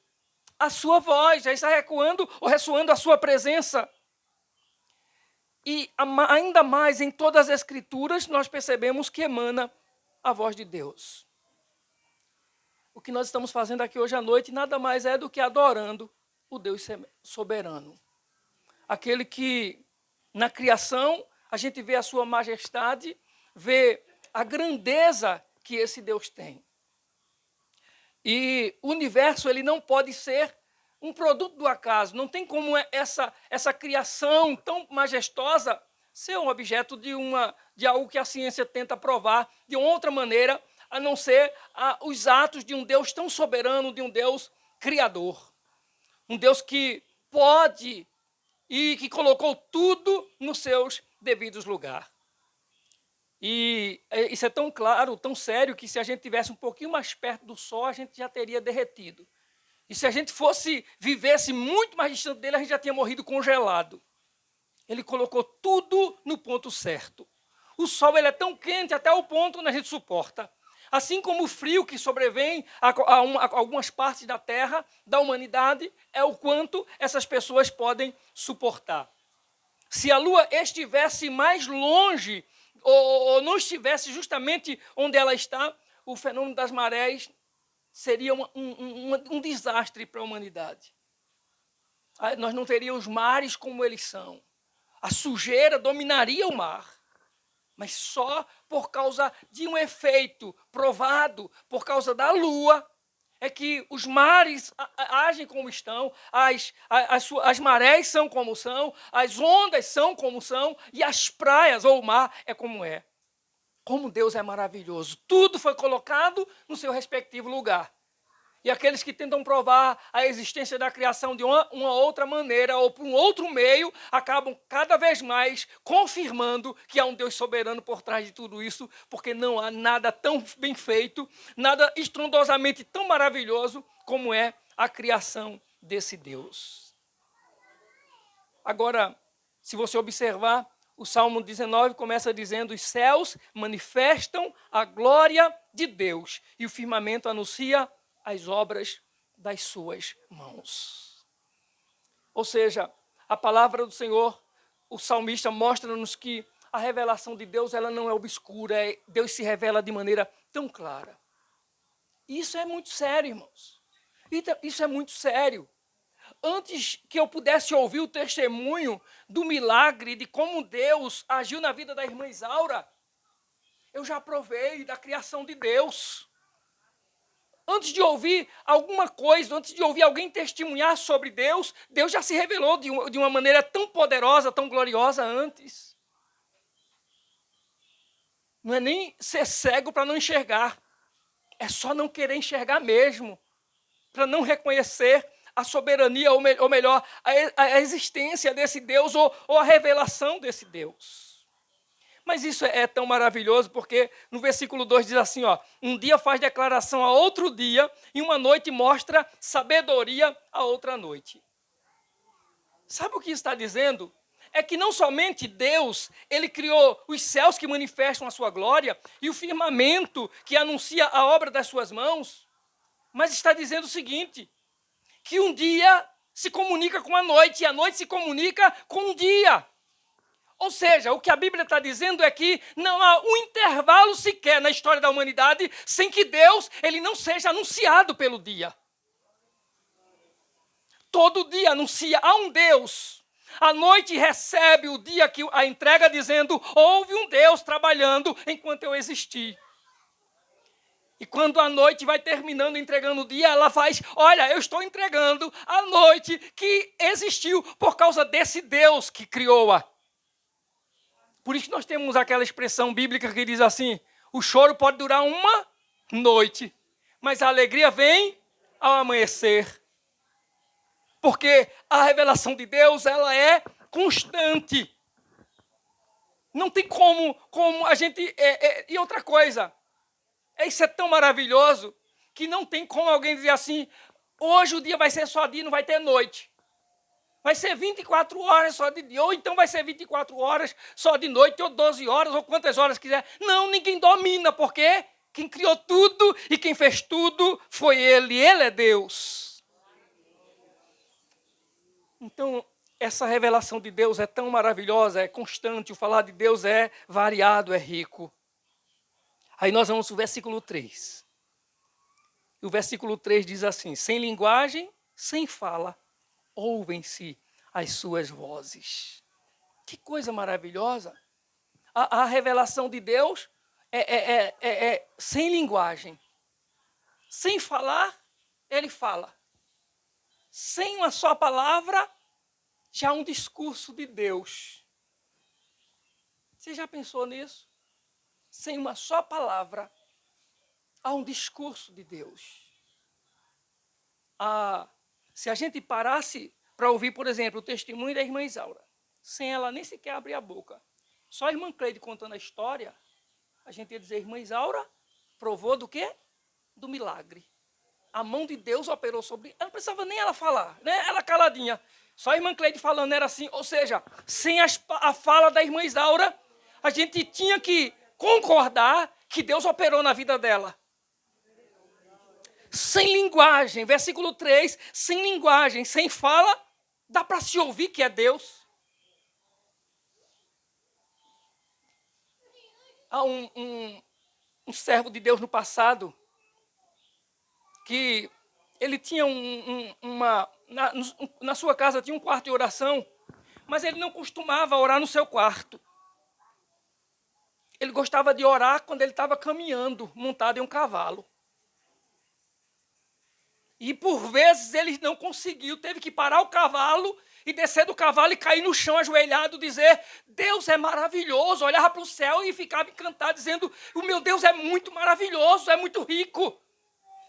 a sua voz, já está ecoando ou ressoando a sua presença. E ainda mais em todas as escrituras, nós percebemos que emana a voz de Deus. O que nós estamos fazendo aqui hoje à noite nada mais é do que adorando o Deus soberano. Aquele que, na criação, a gente vê a sua majestade, vê a grandeza que esse Deus tem. E o universo ele não pode ser um produto do acaso. Não tem como essa criação tão majestosa ser um objeto de algo que a ciência tenta provar de outra maneira, a não ser os atos de um Deus tão soberano, de um Deus criador. Um Deus que pode e que colocou tudo nos seus devidos lugares. E isso é tão claro, tão sério, que se a gente tivesse um pouquinho mais perto do sol, a gente já teria derretido. E se a gente vivesse muito mais distante dele, a gente já tinha morrido congelado. Ele colocou tudo no ponto certo. O sol ele é tão quente até o ponto onde a gente suporta. Assim como o frio que sobrevém a algumas partes da terra, da humanidade, é o quanto essas pessoas podem suportar. Se a lua estivesse mais longe, ou não estivesse justamente onde ela está, o fenômeno das marés seria um desastre para a humanidade. Nós não teríamos mares como eles são. A sujeira dominaria o mar. Mas só por causa de um efeito provado, por causa da lua, é que os mares agem como estão, as marés são como são, as ondas são como são, e as praias ou o mar é como é. Como Deus é maravilhoso. Tudo foi colocado no seu respectivo lugar. E aqueles que tentam provar a existência da criação de uma outra maneira ou por um outro meio, acabam cada vez mais confirmando que há um Deus soberano por trás de tudo isso, porque não há nada tão bem feito, nada estrondosamente tão maravilhoso como é a criação desse Deus. Agora, se você observar, o Salmo 19 começa dizendo: os céus manifestam a glória de Deus e o firmamento anuncia as obras das suas mãos. Ou seja, a palavra do Senhor, o salmista mostra-nos que a revelação de Deus ela não é obscura, Deus se revela de maneira tão clara. Isso é muito sério, irmãos. Isso é muito sério. Antes que eu pudesse ouvir o testemunho do milagre, de como Deus agiu na vida da irmã Isaura, eu já provei da criação de Deus. Antes de ouvir alguma coisa, antes de ouvir alguém testemunhar sobre Deus, Deus já se revelou de uma maneira tão poderosa, tão gloriosa antes. Não é nem ser cego para não enxergar, é só não querer enxergar mesmo, para não reconhecer a soberania, ou melhor, a existência desse Deus ou a revelação desse Deus. Mas isso é tão maravilhoso porque no versículo 2 diz assim, ó, um dia faz declaração a outro dia e uma noite mostra sabedoria a outra noite. Sabe o que está dizendo? É que não somente Deus, ele criou os céus que manifestam a sua glória e o firmamento que anuncia a obra das suas mãos, mas está dizendo o seguinte, que um dia se comunica com a noite e a noite se comunica com o dia. Ou seja, o que a Bíblia está dizendo é que não há um intervalo sequer na história da humanidade sem que Deus ele não seja anunciado pelo dia. Todo dia anuncia a um Deus. A noite recebe o dia que a entrega dizendo, houve um Deus trabalhando enquanto eu existi. E quando a noite vai terminando, entregando o dia, ela faz, olha, eu estou entregando a noite que existiu por causa desse Deus que criou-a. Por isso nós temos aquela expressão bíblica que diz assim, o choro pode durar uma noite, mas a alegria vem ao amanhecer. Porque a revelação de Deus, ela é constante. Não tem como a gente... E outra coisa, isso é tão maravilhoso que não tem como alguém dizer assim, hoje o dia vai ser só dia, não vai ter noite. Vai ser 24 horas só de dia, ou então vai ser 24 horas só de noite, ou 12 horas, ou quantas horas quiser. Não, ninguém domina, porque quem criou tudo e quem fez tudo foi Ele é Deus. Então, essa revelação de Deus é tão maravilhosa, é constante, o falar de Deus é variado, é rico. Aí nós vamos ao versículo 3. E o versículo 3 diz assim, sem linguagem, sem fala, ouvem-se as suas vozes. Que coisa maravilhosa. A revelação de Deus é sem linguagem. Sem falar, ele fala. Sem uma só palavra, já há um discurso de Deus. Você já pensou nisso? Sem uma só palavra, há um discurso de Deus. Se a gente parasse para ouvir, por exemplo, o testemunho da irmã Isaura, sem ela nem sequer abrir a boca, só a irmã Cleide contando a história, a gente ia dizer, irmã Isaura provou do quê? Do milagre. A mão de Deus operou sobre... Ela não precisava nem ela falar, né? Ela caladinha. Só a irmã Cleide falando era assim, ou seja, sem a fala da irmã Isaura, a gente tinha que concordar que Deus operou na vida dela. Sem linguagem, versículo 3, sem linguagem, sem fala, dá para se ouvir que é Deus. Há um servo de Deus no passado, que ele tinha na sua casa tinha um quarto de oração, mas ele não costumava orar no seu quarto. Ele gostava de orar quando ele estava caminhando, montado em um cavalo. E por vezes ele não conseguiu, teve que parar o cavalo e descer do cavalo e cair no chão ajoelhado, dizer, Deus é maravilhoso, olhava para o céu e ficava encantado, dizendo, o meu Deus é muito maravilhoso, é muito rico.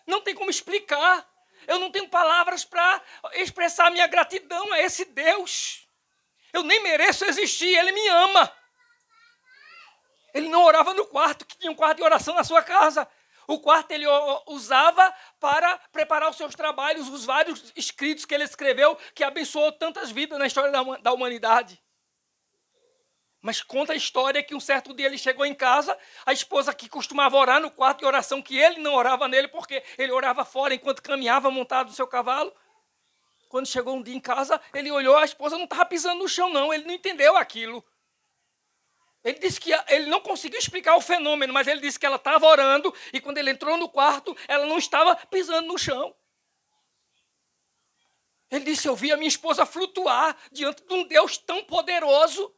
Não tem como explicar. Eu não tenho palavras para expressar minha gratidão a esse Deus. Eu nem mereço existir, Ele me ama. Ele não orava no quarto, que tinha um quarto de oração na sua casa. O quarto ele usava para preparar os seus trabalhos, os vários escritos que ele escreveu, que abençoou tantas vidas na história da humanidade. Mas conta a história que um certo dia ele chegou em casa, a esposa que costumava orar no quarto de oração, que ele não orava nele, porque ele orava fora enquanto caminhava montado no seu cavalo. Quando chegou um dia em casa, ele olhou, a esposa não estava pisando no chão, não. Ele não entendeu aquilo. Ele disse que ele não conseguiu explicar o fenômeno, mas ele disse que ela estava orando e quando ele entrou no quarto, ela não estava pisando no chão. Ele disse, eu vi a minha esposa flutuar diante de um Deus tão poderoso.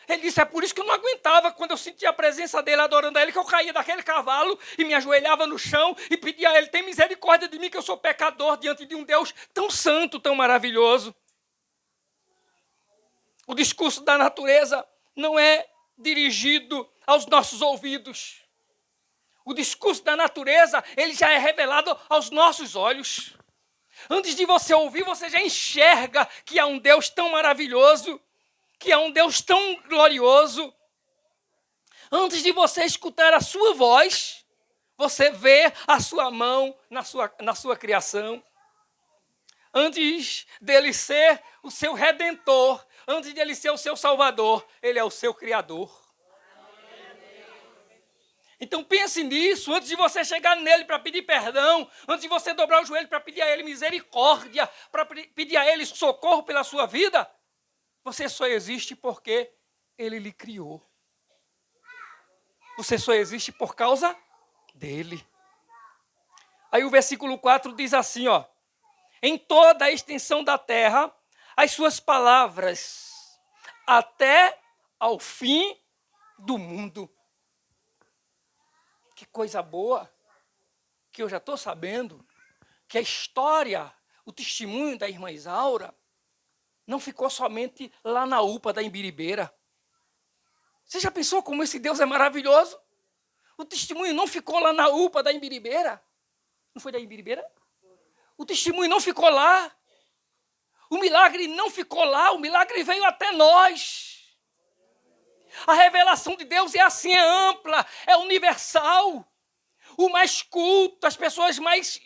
Ele disse, é por isso que eu não aguentava, quando eu sentia a presença dele, adorando a ele, que eu caía daquele cavalo e me ajoelhava no chão e pedia a ele, tem misericórdia de mim, que eu sou pecador diante de um Deus tão santo, tão maravilhoso. O discurso da natureza não é dirigido aos nossos ouvidos. O discurso da natureza, ele já é revelado aos nossos olhos. Antes de você ouvir, você já enxerga que há um Deus tão maravilhoso, que é um Deus tão glorioso. Antes de você escutar a sua voz, você vê a sua mão na sua criação. Antes dele ser o seu redentor, antes dele ser o seu salvador, ele é o seu criador. Então pense nisso, antes de você chegar nele para pedir perdão, antes de você dobrar o joelho para pedir a ele misericórdia, para pedir a ele socorro pela sua vida, você só existe porque ele lhe criou. Você só existe por causa dele. Aí o versículo 4 diz assim, ó. Em toda a extensão da terra, as suas palavras, até ao fim do mundo. Que coisa boa, que eu já estou sabendo, que a história, o testemunho da irmã Isaura, não ficou somente lá na UPA da Imbiribeira. Você já pensou como esse Deus é maravilhoso? O testemunho não ficou lá na UPA da Imbiribeira. Não foi da Imbiribeira? O testemunho não ficou lá. O milagre não ficou lá. O milagre veio até nós. A revelação de Deus é assim, é ampla, é universal. O mais culto, as pessoas mais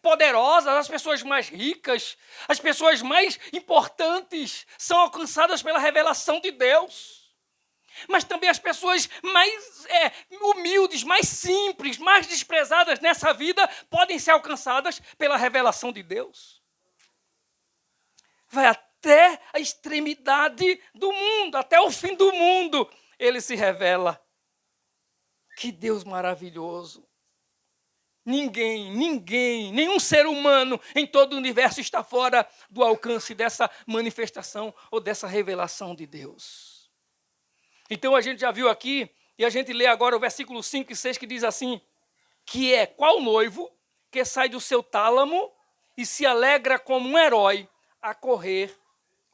poderosas, as pessoas mais ricas, as pessoas mais importantes são alcançadas pela revelação de Deus. Mas também as pessoas mais humildes, mais simples, mais desprezadas nessa vida podem ser alcançadas pela revelação de Deus. Vai até a extremidade do mundo, até o fim do mundo, ele se revela. Que Deus maravilhoso. Nenhum ser humano em todo o universo está fora do alcance dessa manifestação ou dessa revelação de Deus. Então a gente já viu aqui, e a gente lê agora o versículo 5 e 6 que diz assim, que é qual noivo que sai do seu tálamo e se alegra como um herói a correr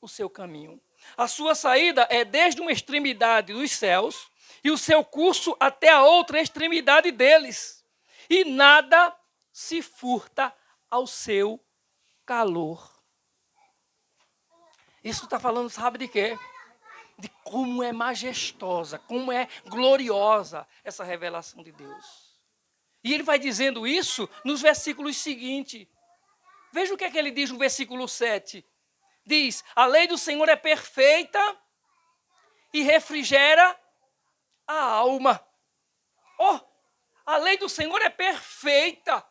o seu caminho. A sua saída é desde uma extremidade dos céus e o seu curso até a outra extremidade deles. E nada se furta ao seu calor. Isso está falando, sabe de quê? De como é majestosa, como é gloriosa essa revelação de Deus. E ele vai dizendo isso nos versículos seguintes. Veja o que é que ele diz no versículo 7. Diz, a lei do Senhor é perfeita e refrigera a alma. A lei do Senhor é perfeita.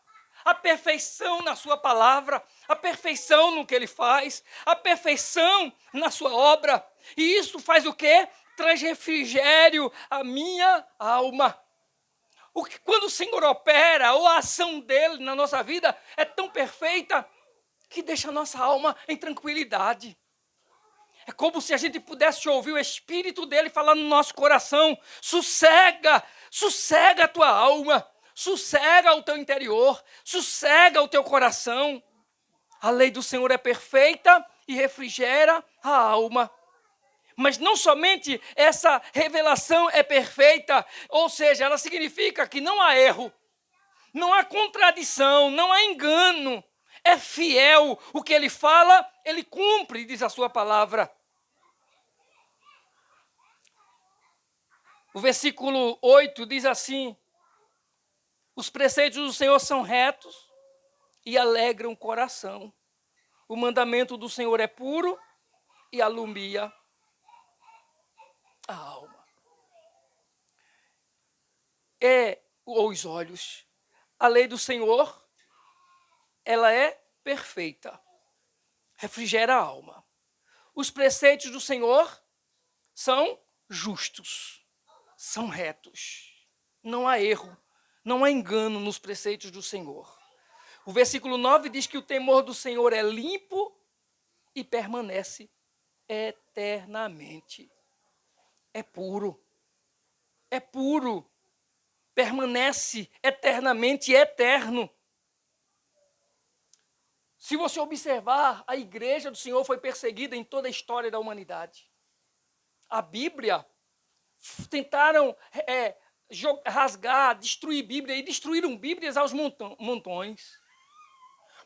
A perfeição na sua palavra, a perfeição no que ele faz, a perfeição na sua obra. E isso faz o quê? Traz refrigério à minha alma. Quando o Senhor opera, ou a ação dele na nossa vida é tão perfeita que deixa a nossa alma em tranquilidade. É como se a gente pudesse ouvir o Espírito dele falar no nosso coração. Sossega a tua alma. Sossega o teu interior, sossega o teu coração. A lei do Senhor é perfeita e refrigera a alma. Mas não somente essa revelação é perfeita, ou seja, ela significa que não há erro, não há contradição, não há engano. É fiel, o que ele fala, ele cumpre, diz a sua palavra. O versículo 8 diz assim, Os preceitos do Senhor são retos e alegram o coração. O mandamento do Senhor é puro e alumia a alma. Os olhos. A lei do Senhor, ela é perfeita. Refrigera a alma. Os preceitos do Senhor são justos, são retos. Não há erro, não há engano nos preceitos do Senhor. O versículo 9 diz que o temor do Senhor é limpo e permanece eternamente. É puro, permanece eternamente, eterno. Se você observar, a igreja do Senhor foi perseguida em toda a história da humanidade. A Bíblia, tentaram rasgar, destruir Bíblia, e destruíram Bíblias aos montões.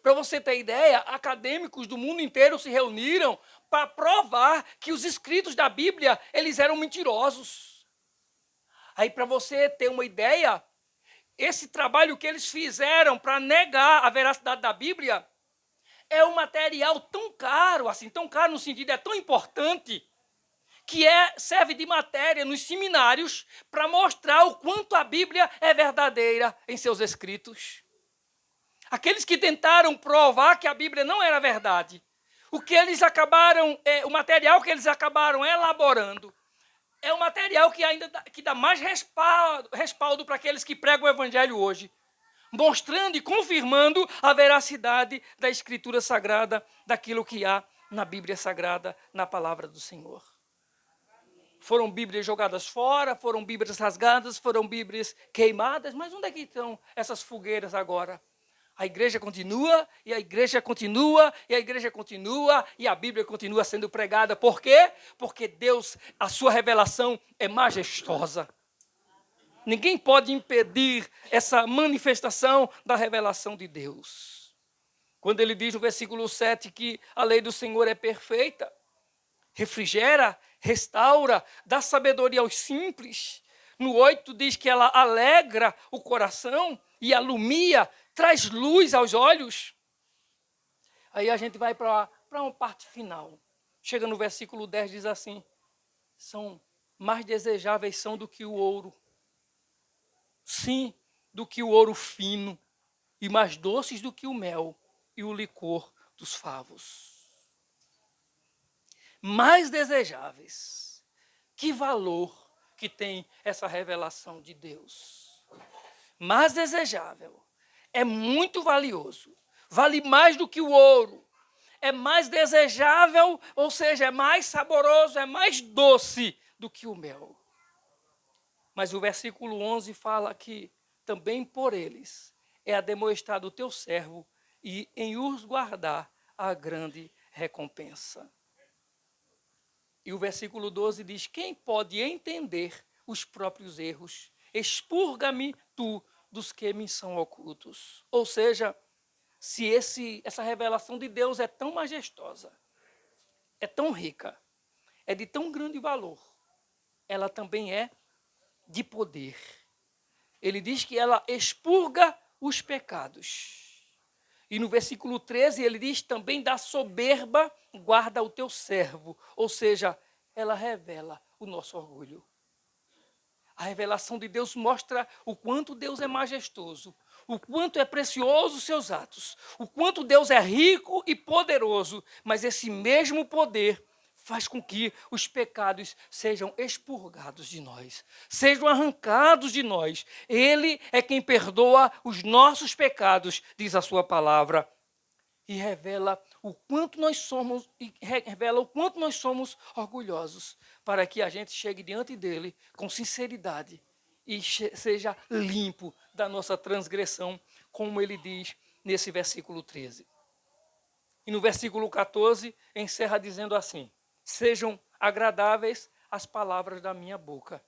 Para você ter ideia, acadêmicos do mundo inteiro se reuniram para provar que os escritos da Bíblia, eles eram mentirosos. Aí, para você ter uma ideia, esse trabalho que eles fizeram para negar a veracidade da Bíblia é um material tão caro, assim, tão caro no sentido, é tão importante, que serve de matéria nos seminários para mostrar o quanto a Bíblia é verdadeira em seus escritos. Aqueles que tentaram provar que a Bíblia não era verdade, o material que eles acabaram elaborando, é um material que dá mais respaldo para aqueles que pregam o Evangelho hoje, mostrando e confirmando a veracidade da Escritura Sagrada, daquilo que há na Bíblia Sagrada, na Palavra do Senhor. Foram Bíblias jogadas fora, foram Bíblias rasgadas, foram Bíblias queimadas, mas onde é que estão essas fogueiras agora? A igreja continua, e a igreja continua, e a igreja continua, e a Bíblia continua sendo pregada. Por quê? Porque Deus, a sua revelação é majestosa. Ninguém pode impedir essa manifestação da revelação de Deus. Quando ele diz no versículo 7 que a lei do Senhor é perfeita, refrigera, restaura, dá sabedoria aos simples. No 8 diz que ela alegra o coração e alumia, traz luz aos olhos. Aí a gente vai para uma parte final. Chega no versículo 10, diz assim: são mais desejáveis são do que o ouro. Sim, do que o ouro fino, e mais doces do que o mel e o licor dos favos. Mais desejáveis. Que valor que tem essa revelação de Deus. Mais desejável. É muito valioso. Vale mais do que o ouro. É mais desejável, ou seja, é mais saboroso, é mais doce do que o mel. Mas o versículo 11 fala que também por eles é ademoestado o teu servo e em os guardar a grande recompensa. E o versículo 12 diz: quem pode entender os próprios erros? Expurga-me tu dos que me são ocultos. Ou seja, se essa revelação de Deus é tão majestosa, é tão rica, é de tão grande valor, ela também é de poder. Ele diz que ela expurga os pecados. E no versículo 13 ele diz também: da soberba guarda o teu servo. Ou seja, ela revela o nosso orgulho. A revelação de Deus mostra o quanto Deus é majestoso, o quanto é precioso os seus atos, o quanto Deus é rico e poderoso, mas esse mesmo poder faz com que os pecados sejam expurgados de nós, sejam arrancados de nós. Ele é quem perdoa os nossos pecados, diz a sua palavra, e revela o quanto nós somos orgulhosos, para que a gente chegue diante dele com sinceridade e seja limpo da nossa transgressão, como ele diz nesse versículo 13. E no versículo 14 encerra dizendo assim: sejam agradáveis as palavras da minha boca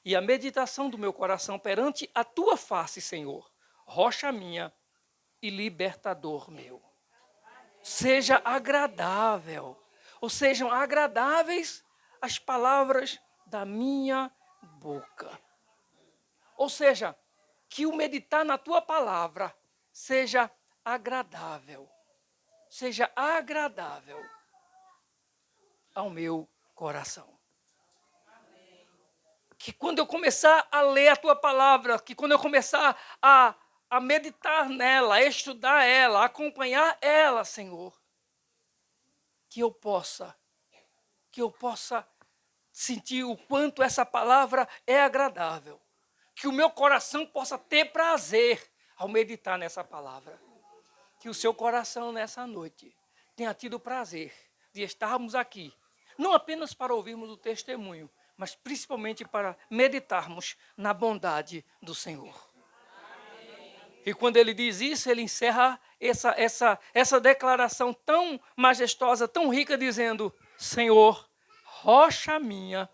e a meditação do meu coração perante a tua face, Senhor, rocha minha e libertador meu. Seja agradável, ou sejam agradáveis as palavras da minha boca. Ou seja, que o meditar na tua palavra seja agradável. Seja agradável ao meu coração. Que quando eu começar a ler a tua palavra, que quando eu começar a meditar nela, a estudar ela, a acompanhar ela, Senhor, que eu possa sentir o quanto essa palavra é agradável. Que o meu coração possa ter prazer ao meditar nessa palavra. Que o seu coração nessa noite tenha tido o prazer de estarmos aqui, não apenas para ouvirmos o testemunho, mas principalmente para meditarmos na bondade do Senhor. E quando ele diz isso, ele encerra essa declaração tão majestosa, tão rica, dizendo: Senhor, rocha minha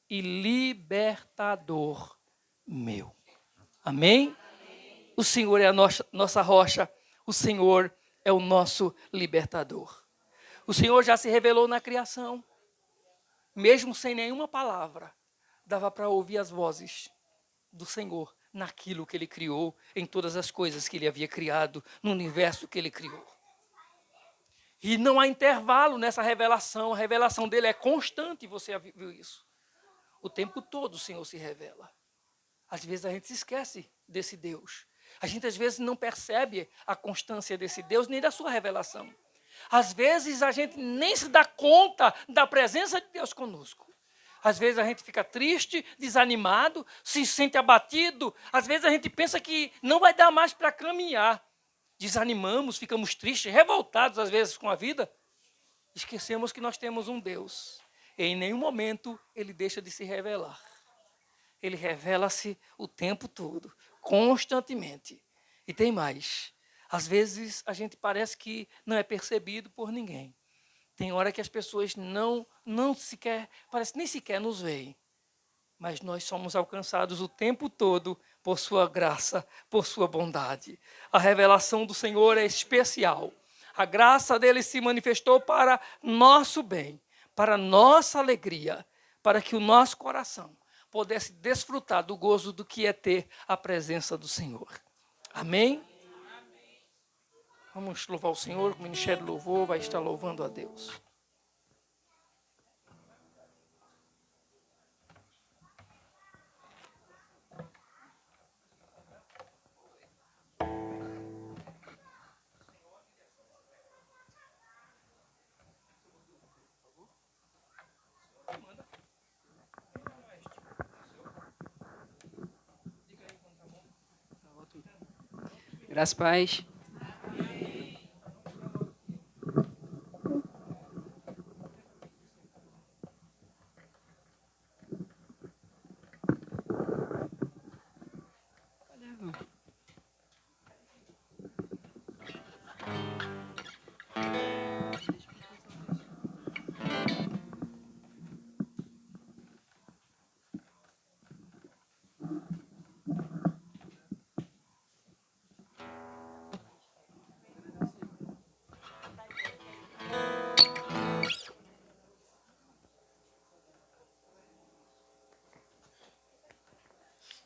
e libertador meu. Amém? O Senhor é a nossa rocha, o Senhor é o nosso libertador. O Senhor já se revelou na criação. Mesmo sem nenhuma palavra, dava para ouvir as vozes do Senhor naquilo que Ele criou, em todas as coisas que Ele havia criado, no universo que Ele criou. E não há intervalo nessa revelação, a revelação dele é constante, você viu isso. O tempo todo o Senhor se revela. Às vezes a gente se esquece desse Deus. A gente às vezes não percebe a constância desse Deus, nem da sua revelação. Às vezes a gente nem se dá conta da presença de Deus conosco. Às vezes a gente fica triste, desanimado, se sente abatido. Às vezes a gente pensa que não vai dar mais para caminhar. Desanimamos, ficamos tristes, revoltados às vezes com a vida. Esquecemos que nós temos um Deus. E em nenhum momento ele deixa de se revelar. Ele revela-se o tempo todo, constantemente. E tem mais. Às vezes a gente parece que não é percebido por ninguém. Tem hora que as pessoas não sequer, parece nem sequer nos veem. Mas nós somos alcançados o tempo todo por sua graça, por sua bondade. A revelação do Senhor é especial. A graça dele se manifestou para nosso bem, para nossa alegria, para que o nosso coração pudesse desfrutar do gozo do que é ter a presença do Senhor. Amém? Vamos louvar o Senhor, o Ministério do Louvor vai estar louvando a Deus. Graças a paz.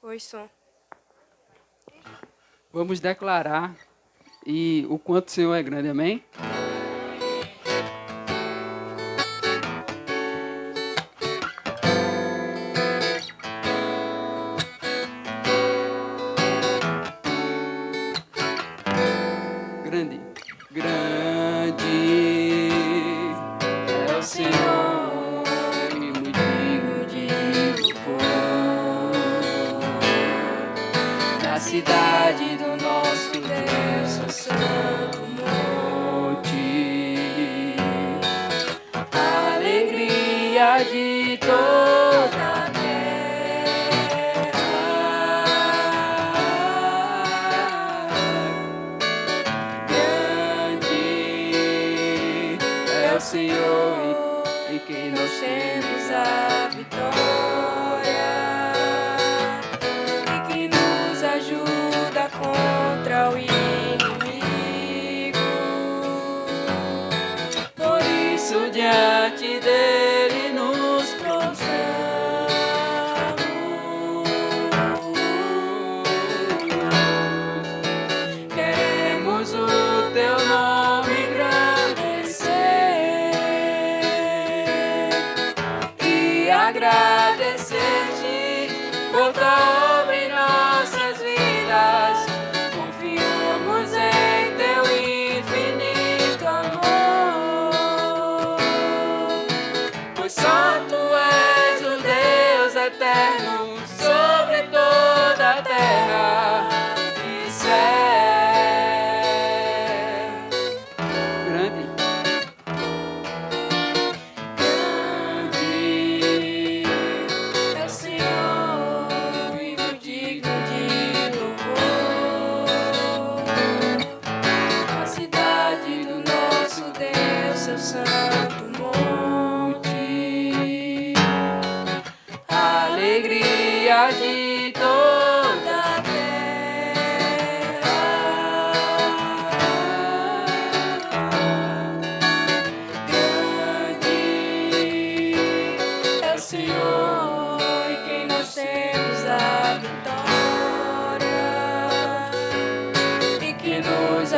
Oi, som. Vamos declarar e o quanto o Senhor é grande, amém? Grande, grande é o Senhor e muito digno de louvor. Na cidade do nosso Deus, o santo monte, a alegria de toda a terra. Grande é o Senhor em quem nós temos a vitória e que nos ajuda contra o inimigo.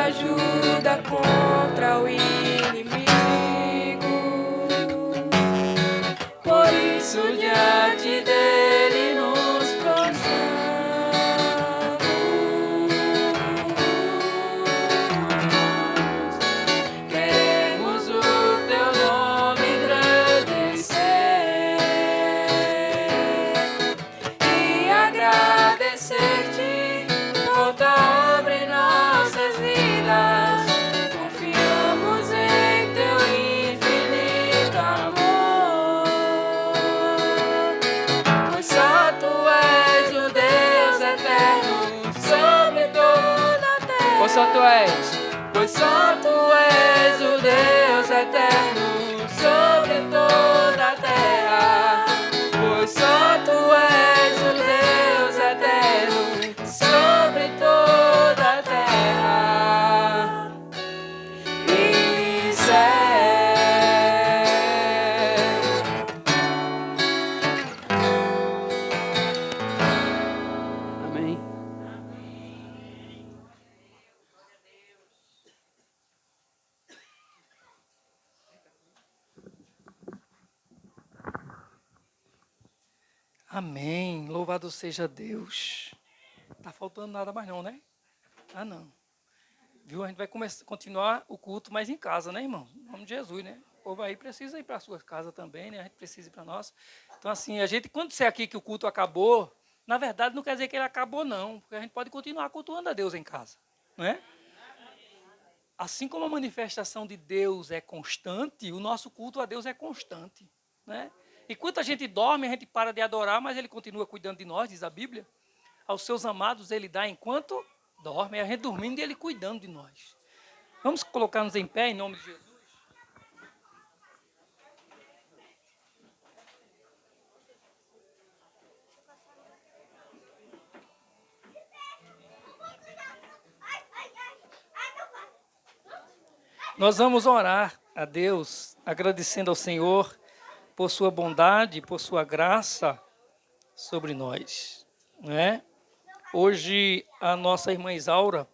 ajuda contra o inimigo. Por isso diante dele nos prostramos. Queremos o teu nome engrandecer e agradecer-te por tua obra em nossas vidas. Confiamos em teu infinito amor, pois só tu és o Deus eterno sobre toda a terra. Pois só tu és o Deus eterno sobre toda a terra. Pois só tu és o Deus eterno sobre toda a terra. E amém. Amém. Louvado seja Deus. Tá faltando nada mais não, né? Ah, não. Viu? A gente vai continuar o culto, mas em casa, né, irmão? Em nome de Jesus, né? O povo aí precisa ir para a sua casa também, né? A gente precisa ir para nós. Então, assim, a gente, quando disser aqui que o culto acabou, na verdade não quer dizer que ele acabou, não. Porque a gente pode continuar cultuando a Deus em casa, não é? Assim como a manifestação de Deus é constante, o nosso culto a Deus é constante, né? Enquanto a gente dorme, a gente para de adorar, mas ele continua cuidando de nós, diz a Bíblia. Aos seus amados ele dá enquanto dorme, a gente dormindo e ele cuidando de nós. Vamos colocar-nos em pé em nome de Jesus. Nós vamos orar a Deus, agradecendo ao Senhor por sua bondade, por sua graça sobre nós, não é? Hoje a nossa irmã Isaura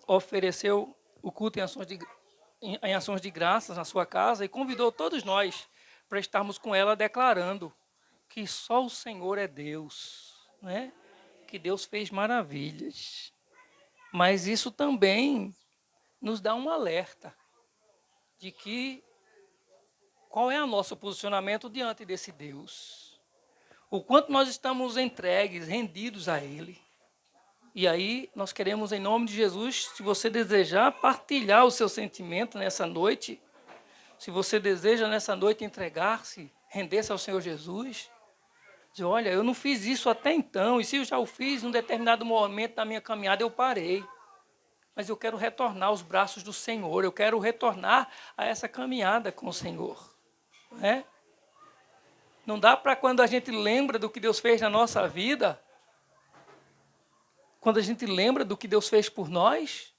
ofereceu o culto em ações de graças na sua casa e convidou todos nós para estarmos com ela declarando que só o Senhor é Deus, né? Que Deus fez maravilhas. Mas isso também nos dá um alerta de que qual é o nosso posicionamento diante desse Deus. O quanto nós estamos entregues, rendidos a Ele. E aí nós queremos, em nome de Jesus, se você desejar partilhar o seu sentimento nessa noite, se você deseja nessa noite entregar-se, render-se ao Senhor Jesus, dizer, olha, eu não fiz isso até então, e se eu já o fiz num determinado momento da minha caminhada, eu parei. Mas eu quero retornar aos braços do Senhor, eu quero retornar a essa caminhada com o Senhor. Não é? Não dá para quando a gente lembra do que Deus fez na nossa vida, quando a gente lembra do que Deus fez por nós,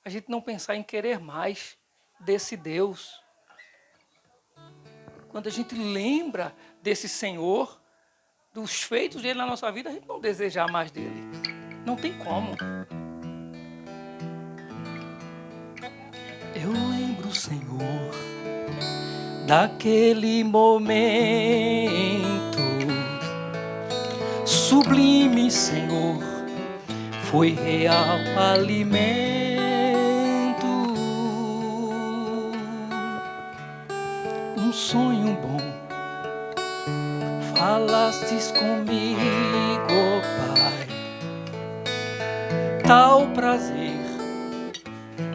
a gente não pensar em querer mais desse Deus. Quando a gente lembra desse Senhor, dos feitos dele na nossa vida, a gente não desejar mais dele. Não tem como. Eu lembro, Senhor, daquele momento sublime, Senhor, foi real alimento. Um sonho bom, falastes comigo, oh Pai, tal prazer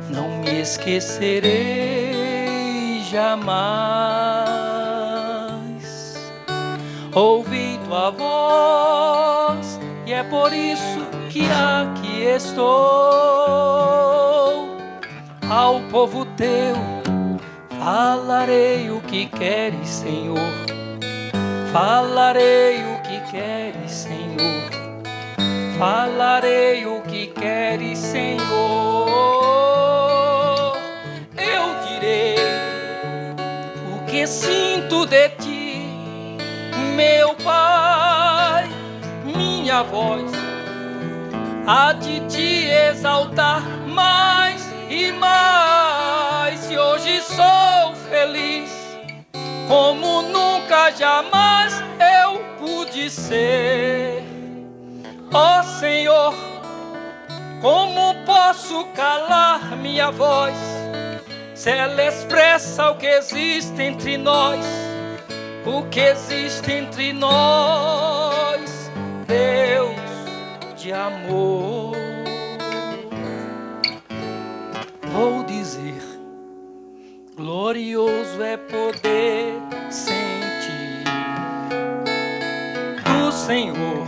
não me esquecerei jamais. Ouvi tua voz e é por isso que aqui estou. Ao povo teu falarei o que queres, Senhor. Falarei o que queres, Senhor. Falarei o que queres, Senhor. Eu direi o que sinto de ti, meu Pai. Minha voz há de te exaltar mais e e mais. E hoje sou feliz como nunca jamais eu pude ser. Ó Senhor, como posso calar minha voz se ela expressa o que existe entre nós? O que existe entre nós, Deus de amor. Vou dizer, glorioso é poder sentir do Senhor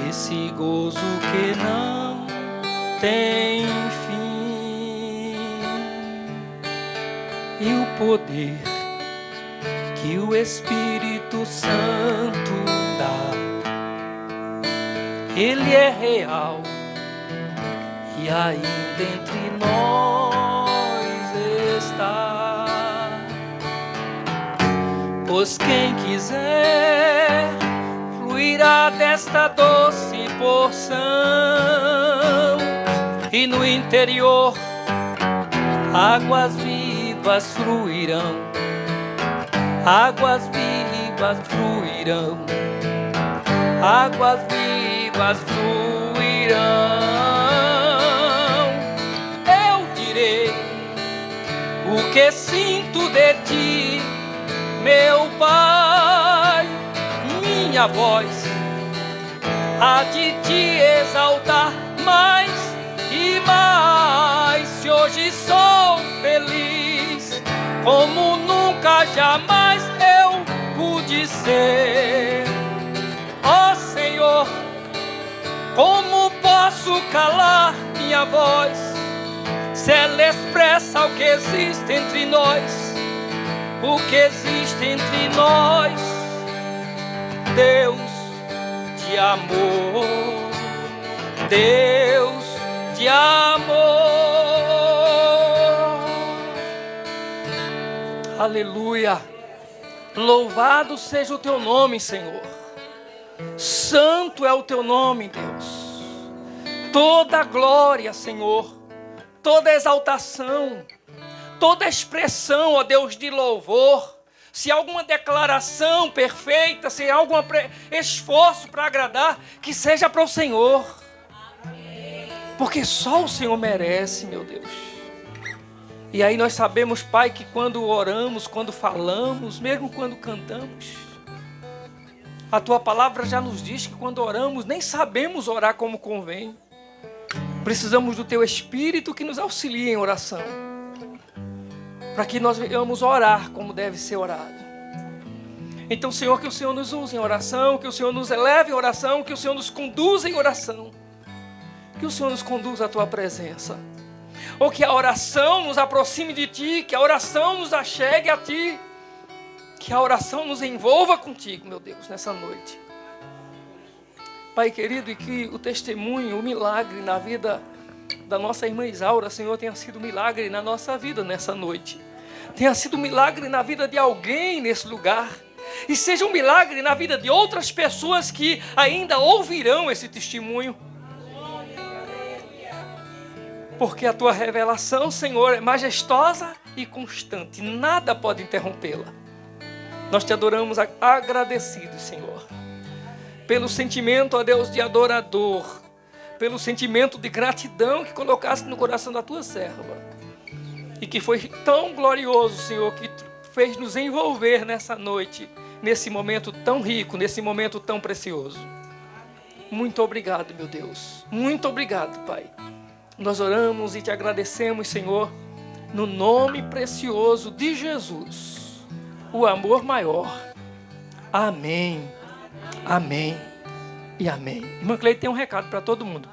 esse gozo que não tem fim, e o poder que o Espírito Santo dá, ele é real e ainda entre nós está. Pois quem quiser fluirá desta doce porção, e no interior águas vivas fluirão. Águas vivas fluirão, águas vivas fluirão. Eu direi o que sinto de ti, meu Pai. Minha voz há de te exaltar mais e mais. Se hoje sou feliz como nunca jamais eu pude ser. Ó Senhor, como posso calar minha voz se ela expressa o que existe entre nós? O que existe entre nós, Deus de amor, Deus de amor. Aleluia. Louvado seja o teu nome, Senhor. Santo é o teu nome, Deus. Toda glória, Senhor, toda exaltação, toda expressão, ó Deus, de louvor, se há alguma declaração perfeita, se há algum esforço para agradar, que seja para o Senhor. Porque só o Senhor merece, meu Deus. E aí nós sabemos, Pai, que quando oramos, quando falamos, mesmo quando cantamos, a Tua palavra já nos diz que quando oramos, nem sabemos orar como convém. Precisamos do Teu Espírito que nos auxilie em oração, para que nós venhamos orar como deve ser orado. Então, Senhor, que o Senhor nos use em oração, que o Senhor nos eleve em oração, que o Senhor nos conduza em oração, que o Senhor nos conduza à Tua presença. Ou que a oração nos aproxime de Ti, que a oração nos achegue a Ti, que a oração nos envolva contigo, meu Deus, nessa noite. Pai querido, e que o testemunho, o milagre na vida da nossa irmã Isaura, Senhor, tenha sido um milagre na nossa vida nessa noite. Tenha sido um milagre na vida de alguém nesse lugar. E seja um milagre na vida de outras pessoas que ainda ouvirão esse testemunho. Porque a Tua revelação, Senhor, é majestosa e constante. Nada pode interrompê-la. Nós Te adoramos agradecidos, Senhor, pelo sentimento, ó Deus, de adorador, pelo sentimento de gratidão que colocaste no coração da Tua serva. E que foi tão glorioso, Senhor, que fez nos envolver nessa noite, nesse momento tão rico, nesse momento tão precioso. Muito obrigado, meu Deus. Muito obrigado, Pai. Nós oramos e Te agradecemos, Senhor, no nome precioso de Jesus, o amor maior. Amém, amém e amém. Irmã Cleide tem um recado para todo mundo.